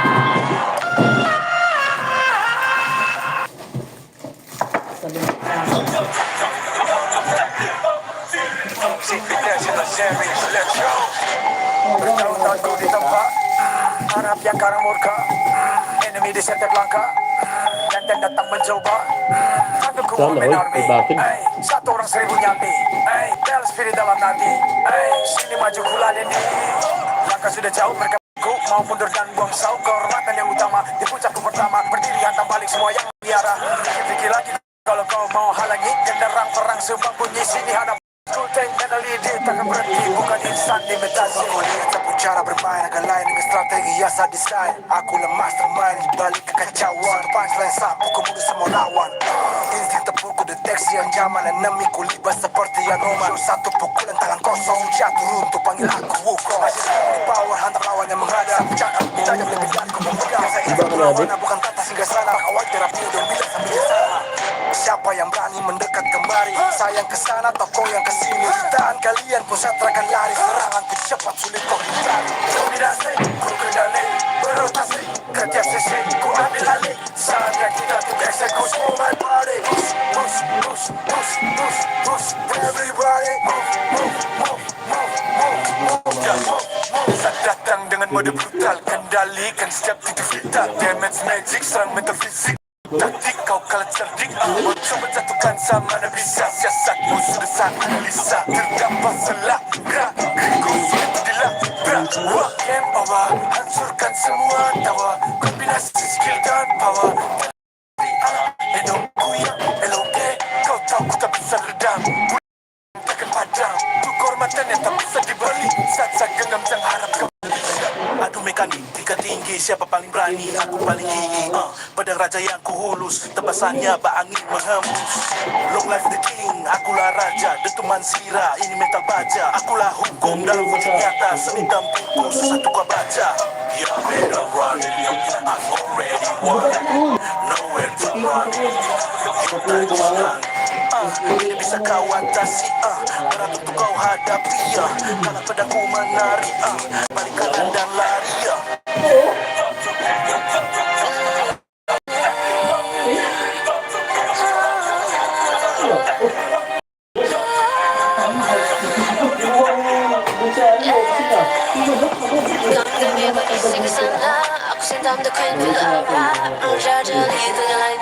Bertahun-tahun ku ditempa, harap yang karang murka, enemy di setiap langkah, dan datang mencoba. Aku ku menarmi, satu orang 1000 nyati, bel spirit dalam nanti, sini maju kuladeni. Langkah sudah jauh, mereka ku mau mundur dan buang sauk. Kehormatan yang utama, di puncakku pertama, berdiri hantam balik semua yang biara. Pikir lagi kalau kau mau halangi, genderang perang sebab bunyi sini hadap. Ku tank dan lidi takkan berhenti, bukan insan limitasi. cara bermain agak lain dengan strategi yang saya desain. Aku lah mastermind di balik kekacauan. Punchline sapu kemudian semua lawan. Insting terpukul deteksi yang zaman. Enemiku libat seperti Anoman. Satu pukulan tangan kosong jatuh runtuh panggil aku Wukong. Di power hantar lawan yang menghadap. Cakap tajam lebih dari ku memegang. Saya ingin berlawan bukan kata singgah sana. Awal terapi dan bila sambil sana. Siapa yang berani mendekat kemari? Saya yang kesana atau kau yang kesini? Tahan kalian pun saya terakan lari. Seranganku cepat sulit kau hindari. Dominasi, ku kendali, berotasi. Kerja sisi, ku ambil alih. Saatnya kita untuk eksekusi my body. Push, push, push, push, push, push. Everybody move, move, move, move, move, move, move, move. Saat datang dengan mode brutal, kendalikan setiap titik vital. Damage magic, serang mental fisik. Taktik kau kalah cerdik. Coba jatuhkan sama mana bisa. Siasatmu sudah sangat analisa. Terdapat salah gerak, ku sulit dilabrak. Wah, game over, hancurkan semua tawa. Kombinasi skill dan power. Hidupku yang eloge. Kau tahu ku tak bisa redam. Takkan padam. Ku kehormatan yang tak bisa dibeli. Saat-saat genggam jangan harap kau. Adu mekanik, tingkat tinggi, siapa paling berani? Aku paling gigi, pedang raja yang ku hulus. Tebasannya bak angin menghembus. Long life the king, akulah raja. Dentuman sira, ini mental baja. Akulah hukum dalam wujud nyata. Semitam pupus, satu kau baca. You better run, I'm already won. Nowhere to run. Ini bisa kau atasi, berat untuk kau hadapi, kalau pedangku menari, balik kanan dan lari. Aku sentam the queen with a rap. Menjajali dengan lain.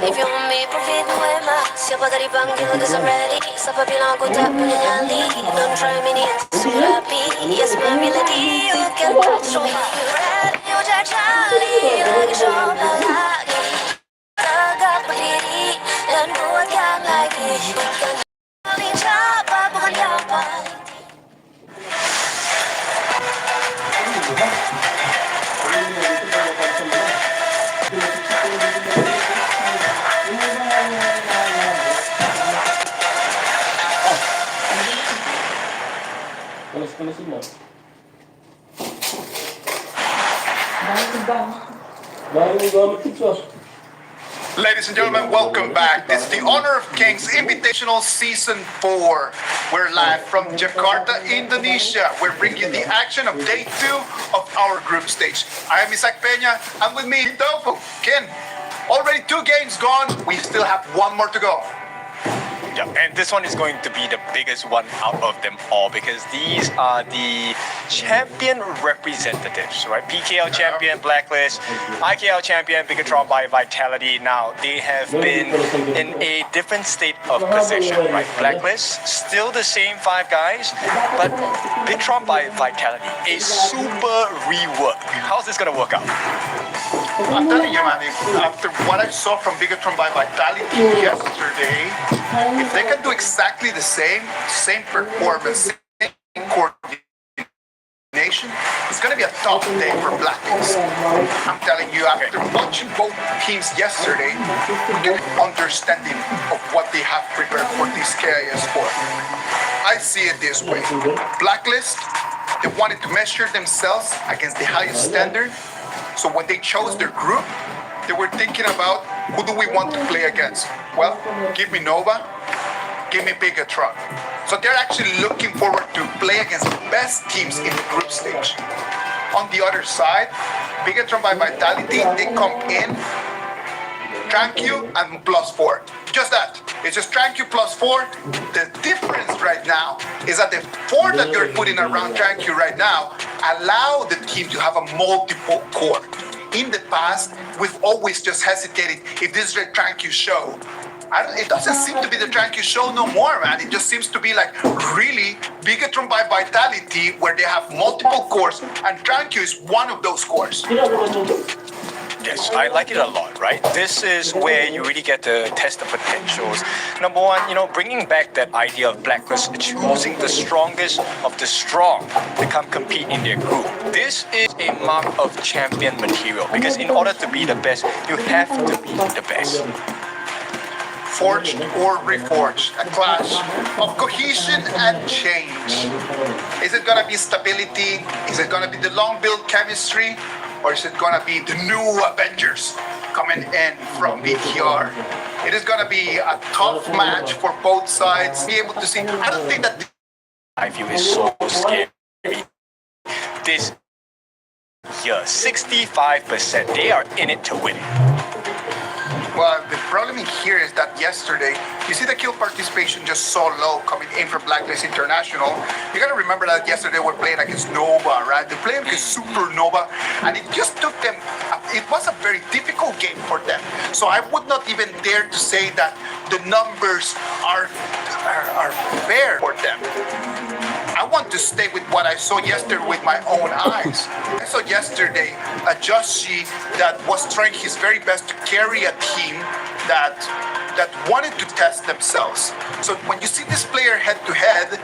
If you want me, profit me mah. Siapa tadi panggil, cause I'm ready. Siapa bilang aku tak punya nyali? Don't try me ni surabi. Yes, my melody, you can touch me. You ready, you jajali. Lagi coba lagi. Tegak berdiri dan buat yang lagi. Bukan paling cepat, bukan yang paling. Panas-panasin mo. Dahil yung gamit Kis4. Ladies and gentlemen, welcome back. This is the Honor of Kings Invitational Season 4. We're live from Jakarta, Indonesia. We're bringing you the action of day 2 of our group stage. I am Isaac Peña. I'm with me, Dofo, Ken. Already 2 games gone. We still have 1 more to go. Yeah, and this one is going to be the biggest one out of them all because these are the champion representatives, right? PKL champion, Blacklist, IKL champion, Bigatron by Vitality. Now, they have been in a different state of possession, right? Blacklist, still the same 5 guys, but Bigatron by Vitality, a super rework. How's this going to work out? I'm telling you, man, after what I saw from Bigatron by Vitality yesterday, if they can do exactly the same performance, same coordination, it's going to be a tough day for Blacklist. I'm telling you, after watching both teams yesterday, we get an understanding of what they have prepared for this Kis4. I see it this way. Blacklist, they wanted to measure themselves against the highest standard. So when they chose their group, they were thinking about who do we want to play against? Well, give me Nova, give me Bigatron. So they're actually looking forward to play against the best teams in the group stage. On the other side, Bigatron by Vitality, they come in, Tranq and +4. Just that. It's just Tranq +4. The difference right now is that the 4 that you're putting around Tranq right now allow the team to have a multiple core. In the past, we've always just hesitated if this is the Tranq show. It doesn't seem to be the Tranq show no more, man. It just seems to be like really Bigatron by Vitality, where they have multiple cores, and Tranq is one of those cores. Yes, I like it a lot, right? This is where you really get to test the potentials. Number one, bringing back that idea of Blacklist choosing the strongest of the strong to come compete in their group. This is a mark of champion material because in order to be the best, you have to be the best. Forged or reforged, a clash of cohesion and change. Is it gonna be stability? Is it gonna be the long build chemistry? Or is it gonna be the new Avengers coming in from BTR? It is gonna be a tough match for both sides. Be able to see. I don't think that I feel is so scary. This year, 65%, they are in it to win it. Well, the problem here is that yesterday, you see the kill participation just so low coming in from Blacklist International. You gotta remember that yesterday we're playing against Nova, right? They're playing against Supernova, and it just took them, it was a very difficult game for them. So I would not even dare to say that the numbers are fair for them. I want to stay with what I saw yesterday with my own eyes. I saw yesterday a Joshi that was trying his very best to carry a team that wanted to test themselves. So when you see this player head to head,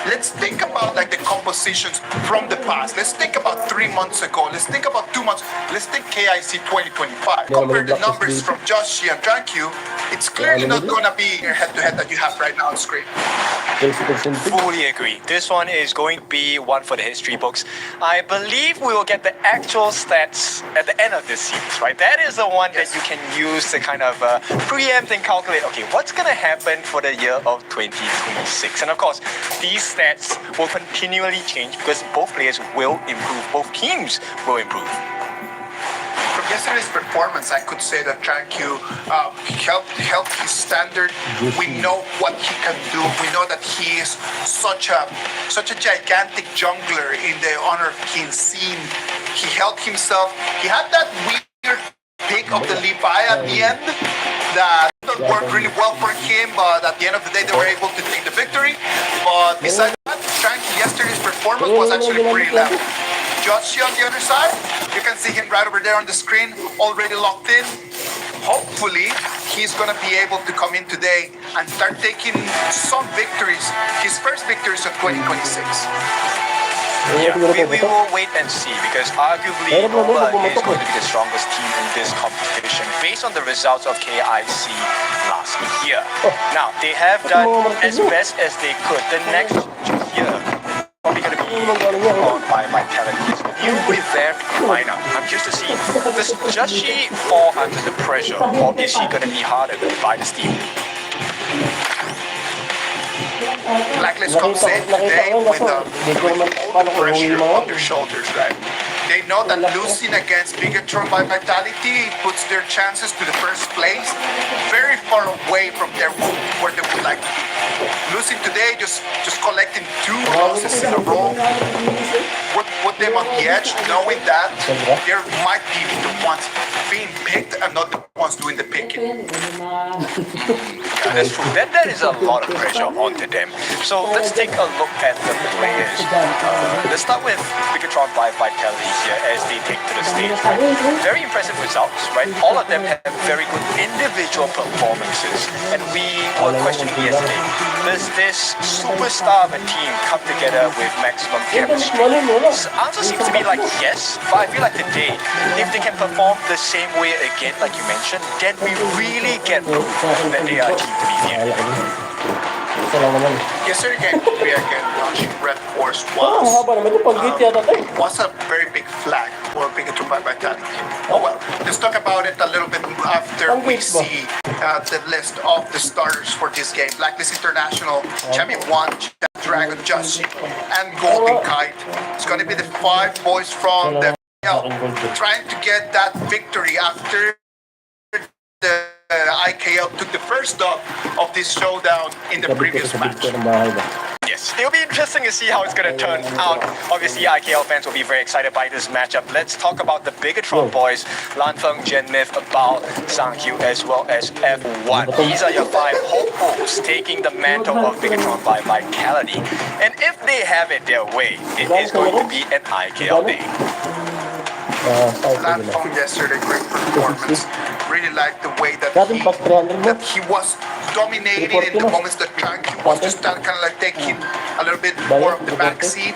let's think about like the compositions from the past. Let's think about 3 months ago. Let's think about 2 months. Let's think KIC 2025. Compare the numbers from Joshi and Tranquil. It's clearly not gonna be your head to head that you have right now on screen. Fully agree. This one is going to be one for the history books. I believe we will get the actual stats at the end of this series, right? That is the one that you can use to kind of preempt and calculate, okay, what's going to happen for the year of 2026? And of course, these stats will continually change because both players will improve, both teams will improve. From yesterday's performance, I could say that Tranquil helped his standard. We know what he can do. We know that he is such a gigantic jungler in the Honor of King scene. He held himself. He had that weird pick of the Levi at the end that worked really well for him, but at the end of the day, they were able to take the victory. But besides that, Tranquil yesterday's performance was actually pretty level. Joshi on the other side, you can see him right over there on the screen, already locked in. Hopefully, he's gonna be able to come in today and start taking some victories, his first victories of 2026. Yeah, we will wait and see because arguably Nova is going to be the strongest team in this competition based on the results of KIC last year. Now, they have done as best as they could. The next year probably going to be on by Vitality. You with their lineup. I'm curious to see, does Joshi fall under the pressure or is he going to be harder by the team? Blacklist comes in today with all the pressure on their shoulders, right? They know that losing against Bigatron by Vitality puts their chances to the first place very far away from where they would like to be. Losing today, just collecting 2 losses in a row, would put them on the edge, knowing that they might be the ones being picked and not the ones doing the picking. Yeah, that's true. That is a lot of pressure onto them. So let's take a look at the players. Let's start with Bigatron by Vitality here as they take to the stage. Right? Very impressive results, right? All of them have very good individual performances. And we were questioning yesterday, does this superstar of a team come together with maximum chemistry? The answer seems to be like yes, but I feel like today, if they can perform the same way again, like you mentioned, then we really get proof that they are a team to be feared. Yesterday game we again launching Red Force was a very big flag for Bigatron by Vitality. Oh well, let's talk about it a little bit after we see the list of the starters for this game. Blacklist International, Champion 1, Dragon, Joshi, and Golden Kite. It's going to be the 5 boys from the trying to get that victory after the IKL took the first dub of this showdown in the previous match. Yes, it'll be interesting to see how it's going to turn out. Obviously, IKL fans will be very excited by this matchup. Let's talk about the Bigatron boys, Lanfeng, Genmith, Bao, Sanghyu, as well as F1. These are your 5 hopefuls taking the mantle of Bigatron by Vitality. And if they have it their way, it is going to be an IKL day. Platform yesterday, great performance. Really liked the way that Dating pag 300 mo, he was dominating in the moments that Tranky was just kind of like taking a little bit more of the back seat.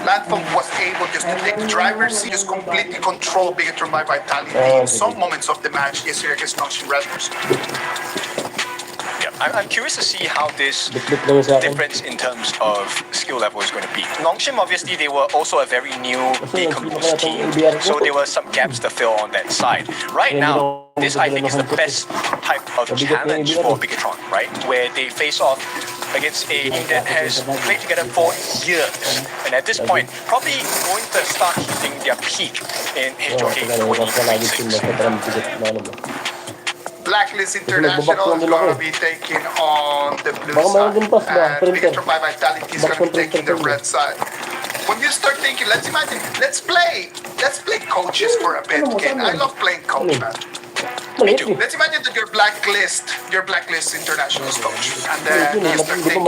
Platform was able just to take the driver's seat, just completely control Bigatron by Vitality in some moments of the match yesterday against Nongshim Redverse. Yeah, I'm curious to see how this bit lang sa akin. difference in terms of skill level is going to be. Nongshim, obviously, they were also a very new, decomposed team, so there were some gaps to fill on that side. Right now, this I think is the best type of challenge for Bigatron, right? Where they face off against a team that has played together for years, and at this point, probably going to start hitting their peak in HOK 2026. Blacklist International is going to be taking on the blue side, and Bigatron by Vitality is going to be taking the red side. When you start thinking, let's imagine, let's play coaches for a bit. Okay? I love playing coach, man. Me too. Let's imagine that you're Blacklist International's coach, and then you start thinking,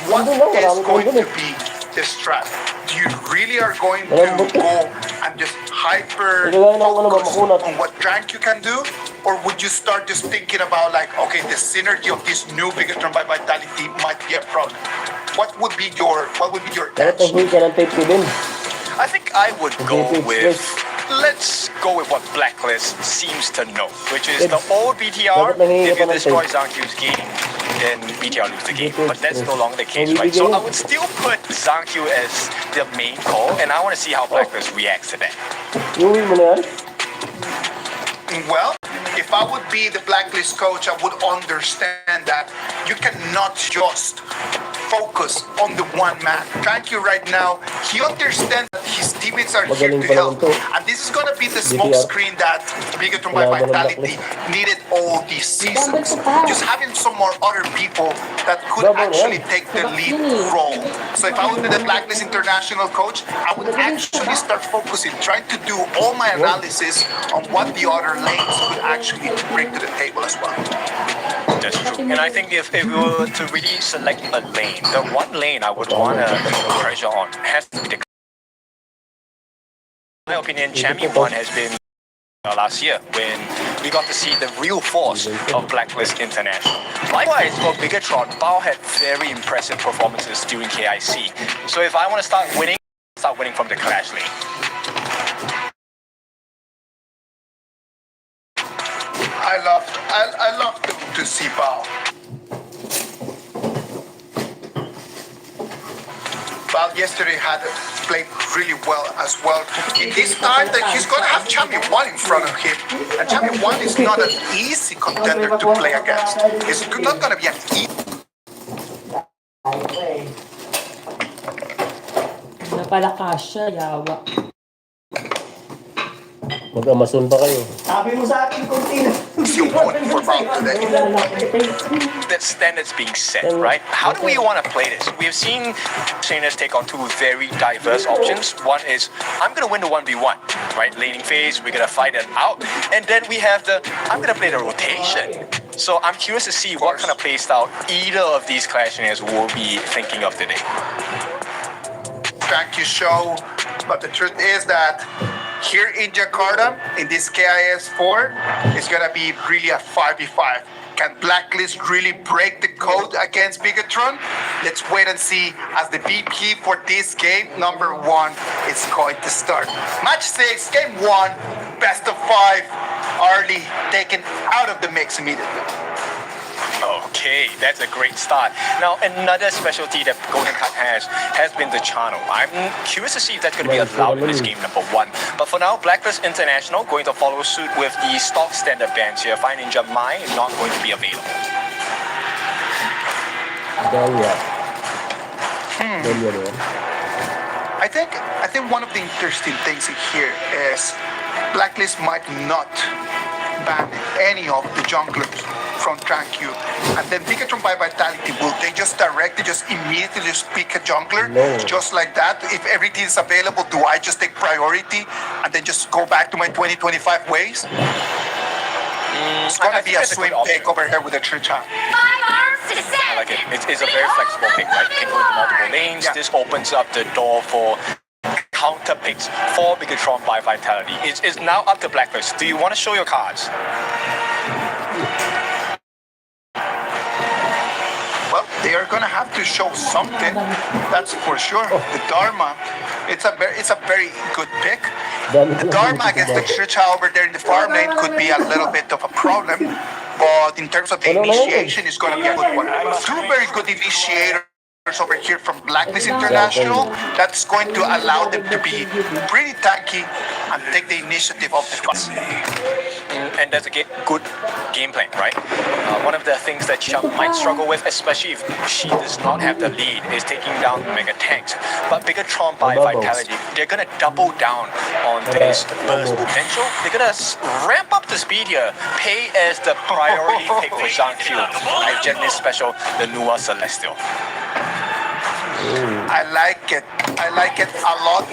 what is going to be the strat? You really are going to go and just hyper focus on what Trank you can do, or would you start just thinking about like, okay, the synergy of this new Bigatron by Vitality might be a problem? What would be your Dapat edge? ang ka ng tape ko din. I think I would go with, let's go with what Blacklist seems to know, which is the old BTR. If you destroy Zangkyu's game, then BTR lose the game. But that's no longer the case, right? So I would still put Zangkyu as the main call, and I want to see how Blacklist reacts to that. Iuwi mo na yan? Well, if I would be the Blacklist coach, I would understand that you cannot just focus on the one man. Thank you right now. He understands that his teammates are here to help. And this is going to be the smoke screen that Bigatron by Vitality needed all these seasons. Just having some more other people that could actually take the lead role. So if I would be the Blacklist International coach, I would actually start focusing, trying to do all my analysis on what the other lanes could actually bring to the table as well. That's true. And I think if we were to really select a lane, the one lane I would want to pressure on has to be the. In my opinion, Champion 1 has been last year when we got to see the real force of Blacklist International. Likewise, for Bigatron, Bao had very impressive performances during KIC. So if I want to start winning from the Clash lane. I love to see Bao. Bao yesterday had played really well as well. In this time that he's gonna have Champion 1 in front of him. And Champion 1 is not an easy contender to play against. It's not gonna be an easy. Napalakas siya, yawa. Mag-amason pa kayo. Sabi mo sa akin kung opponent for Bao today. The standards being set, right? How do we want to play this? We've seen trainers take on two very diverse options. One is, I'm going to win the 1v1, right? Laning phase, we're going to fight it out. And then we have the, I'm going to play the rotation. So I'm curious to see what kind of play style either of these Clash trainers will be thinking of today. Thank you, show. But the truth is that here in Jakarta, in this KIS4, it's gonna be really a 5v5. Can Blacklist really break the code against Bigatron? Let's wait and see as the BP for this game, number 1, is going to start. Match 6, game 1, best of 5. Arlie taken out of the mix immediately. Okay, that's a great start. Now, another specialty that Golden Cut has been the channel. I'm curious to see if that's going to be allowed in this game, number 1. But for now, Blacklist International going to follow suit with the stock standard bans here. Fire Ninja Mai not going to be available. I think one of the interesting things here is Blacklist might not ban any of the junglers from TrankQ, and then Bigatron by Vitality, will they just immediately just pick a jungler? No. Just like that? If everything is available, do I just take priority and then just go back to my 2025 ways? It's gonna be a swing pick over here with a Trichan. I like it. It's a very flexible pick, right? You can go into multiple lanes. Yeah. This opens up the door for counter picks for Bigatron by Vitality. It's now up to Blacklist. Do you want to show your cards? Well, they are gonna have to show something. That's for sure. The Dharma, it's a very good pick. The Dharma against the Chicha over there in the farm lane could be a little bit of a problem, but in terms of the initiation, it's gonna be a good one. Two very good initiators over here from Blacklist International. That's going to allow them to be pretty tanky and take the initiative of the fight. And that's a good game plan, right? One of the things that Chicha might struggle with, especially if she does not have the lead, is taking down mega tanks. But Bigatron by Vitality, they're gonna double down on this burst potential. They're gonna ramp up the speed here, pay as the priority pick for Zhang Q. I genuinely special the Nua Celestial. I like it. I like it a lot.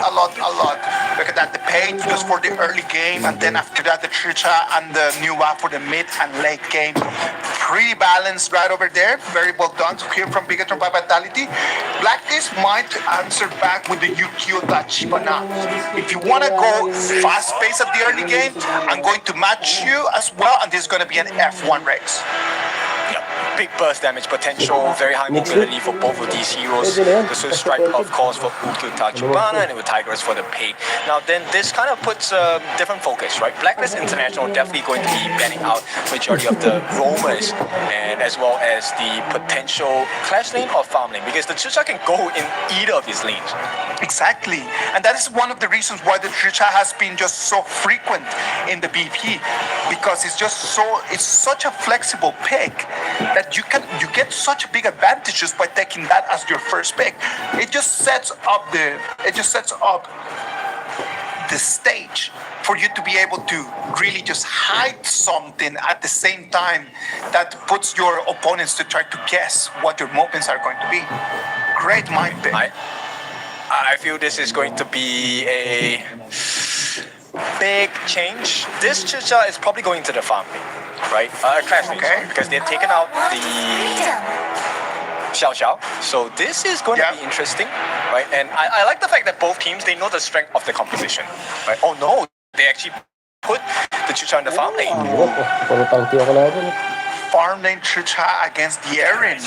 Look at that, the page just for the early game, and then after that, the Chicha and the Nuwa for the mid and late game. Pretty balanced right over there. Very well done here from Bigatron by Vitality. Blacklist might answer back with the Yukio Tachibana. If you want to go fast pace at the early game, I'm going to match you as well, and this is going to be an F1 race. Big burst damage potential, very high mobility for both of these heroes. The Swift Strike, of course, for Ukyo Tachibana, and with Tigers for the Pig. Now, then this kind of puts a different focus, right? Blacklist International definitely going to be banning out majority of the roamers, and as well as the potential clash lane or farm lane, because the Chicha can go in either of his lanes. Exactly, and that is one of the reasons why the Chicha has been just so frequent in the BP, because it's such a flexible pick that you get such big advantages by taking that as your first pick. It just sets up the stage for you to be able to really just hide something at the same time that puts your opponents to try to guess what your movements are going to be. Great mind pick. I feel this is going to be a big change. This Chicha is probably going to the farm lane, right? Clash lane, sorry, because they've taken out the Xiao Xiao. So this is going to be interesting, right? And I like the fact that both teams, they know the strength of the composition, right? Oh no, they actually put the Chicha in the farm lane. Farm lane Chicha against the Eren.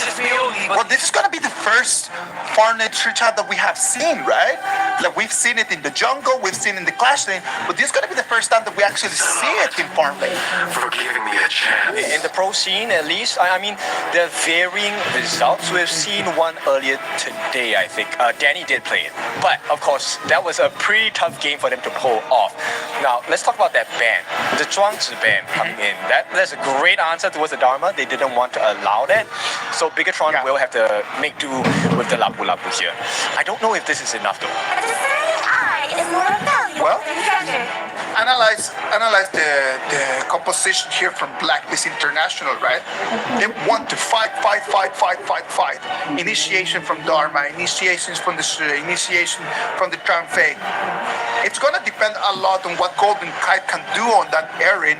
Well, this is gonna be the first farm lane Chicha that we have seen, right? Like, we've seen it in the jungle, we've seen it in the clash lane, but this is gonna be the first time that we actually see it in farm lane. For giving me a chance. In the pro scene, at least, I mean, there are varying results. We've seen one earlier today, I think. Danny did play it, but of course, that was a pretty tough game for them to pull off. Now, let's talk about that ban, the Zhuangzi ban coming in. That's a great answer towards the Dharma. They didn't want to allow that, so Bigatron will have to make do with the Lapu Lapu here. I don't know if this is enough though. Well, analyze the composition here from Blacklist International, right? They want to fight. Initiation from Dharma, initiations from the Shui, initiation from the Tranfei. It's gonna depend a lot on what Golden Kite can do on that Eren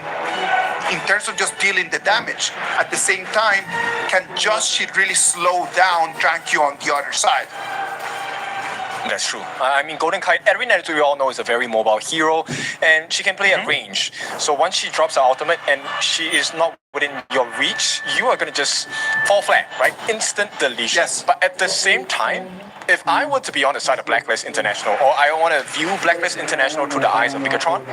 in terms of just dealing the damage. At the same time, can Joshi really slow down Drankyu on the other side? That's true. I mean, Golden Kite, Erin, as we all know, is a very mobile hero, and she can play at range. So once she drops her ultimate and she is not within your reach, you are going to just fall flat, right? Instant deletion. Yes. But at the same time, if I were to be on the side of Blacklist International, or I want to view Blacklist International through the eyes of Bigatron,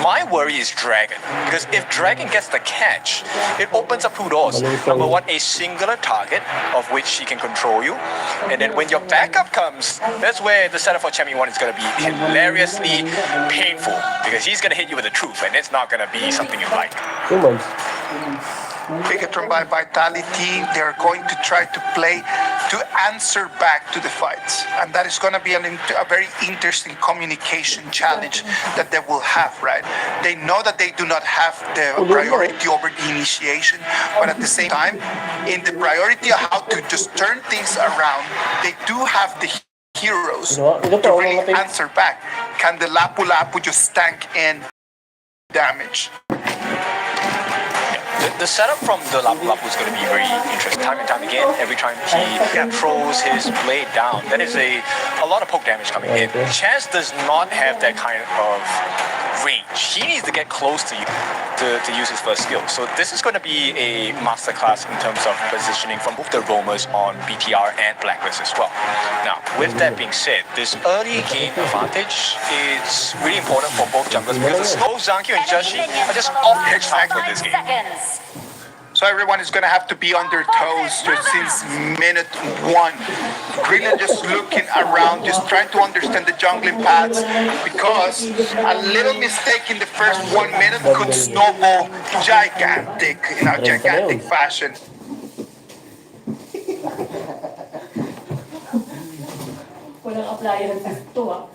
my worry is Dragon. Because if Dragon gets the catch, it opens up two doors. Number one, a singular target of which she can control you. And then when your backup comes, that's where the setup for Chemi 1 is going to be hilariously painful. Because he's going to hit you with the truth, and it's not going to be something you like. Bigatron by Vitality, they're going to try to play to answer back to the fights. And that is going to be a very interesting communication challenge that they will have, right? They know that they do not have the priority over the initiation, but at the same time, in the priority of how to just turn things around, they do have the heroes to really answer back. Can the Lapu Lapu just tank in damage? The setup from the Lapu Lapu is going to be very interesting. Time and time again, every time he throws his blade down, there is a lot of poke damage coming in. Chance does not have that kind of range. He needs to get close to you to use his first skill. So this is going to be a masterclass in terms of positioning from both the roamers on BTR and Blacklist as well. Now, with that being said, this early game advantage is really important for both junglers because both Zankyo and Joshi are just off their track with this game. So everyone is going to have to be on their toes just since minute one. Really just looking around, just trying to understand the jungling paths because a little mistake in the first 1 minute could snowball gigantic fashion. Walang appliances to ah.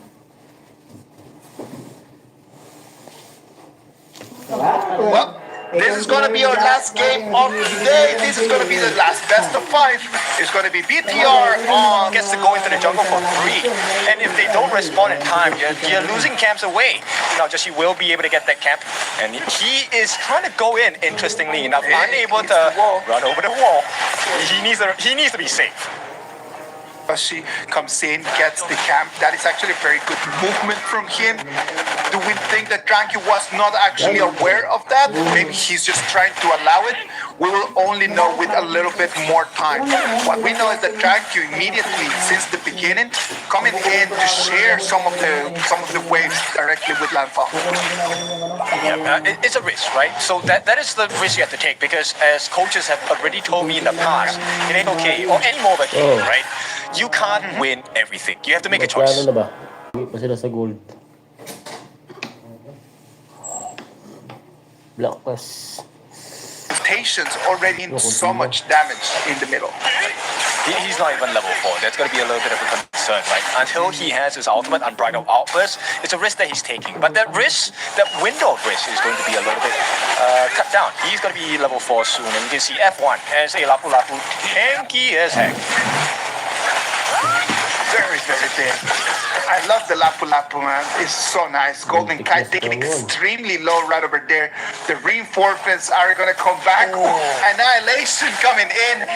Well, this is going to be our last game of the day. This is going to be the last best of 5. It's going to be BTR on. Gets to go into the jungle for free. And if they don't respond in time, you're losing camps away. Now, Joshi will be able to get that camp. And he is trying to go in, interestingly enough, unable to run over the wall. He needs to be safe. She comes in, gets the camp. That is actually a very good movement from him. Do we think that Drankey was not actually aware of that? Maybe he's just trying to allow it. We will only know with a little bit more time. What we know is that Drankey immediately, since the beginning, coming in to share some of the waves directly with Landfall. Yeah, it's a risk, right? So that is the risk you have to take because as coaches have already told me in the past, it ain't okay, or any more of a game, right? You can't win everything. You have to make a choice. Magkano na ba? Hindi pa sila sa gold. Black Pass. Stations already in so much damage in the middle. He's not even level 4. That's going to be a little bit of a concern, right? Until he has his ultimate Unbridled Outburst, it's a risk that he's taking. But that risk, that window of risk is going to be a little bit cut down. He's going to be level 4 soon. And you can see F1 as a Lapu Lapu tanky as heck. Very, very big. I love the Lapu Lapu, man. It's so nice. Golden Kite taking extremely low right over there. The reinforcements are going to come back. Annihilation coming in.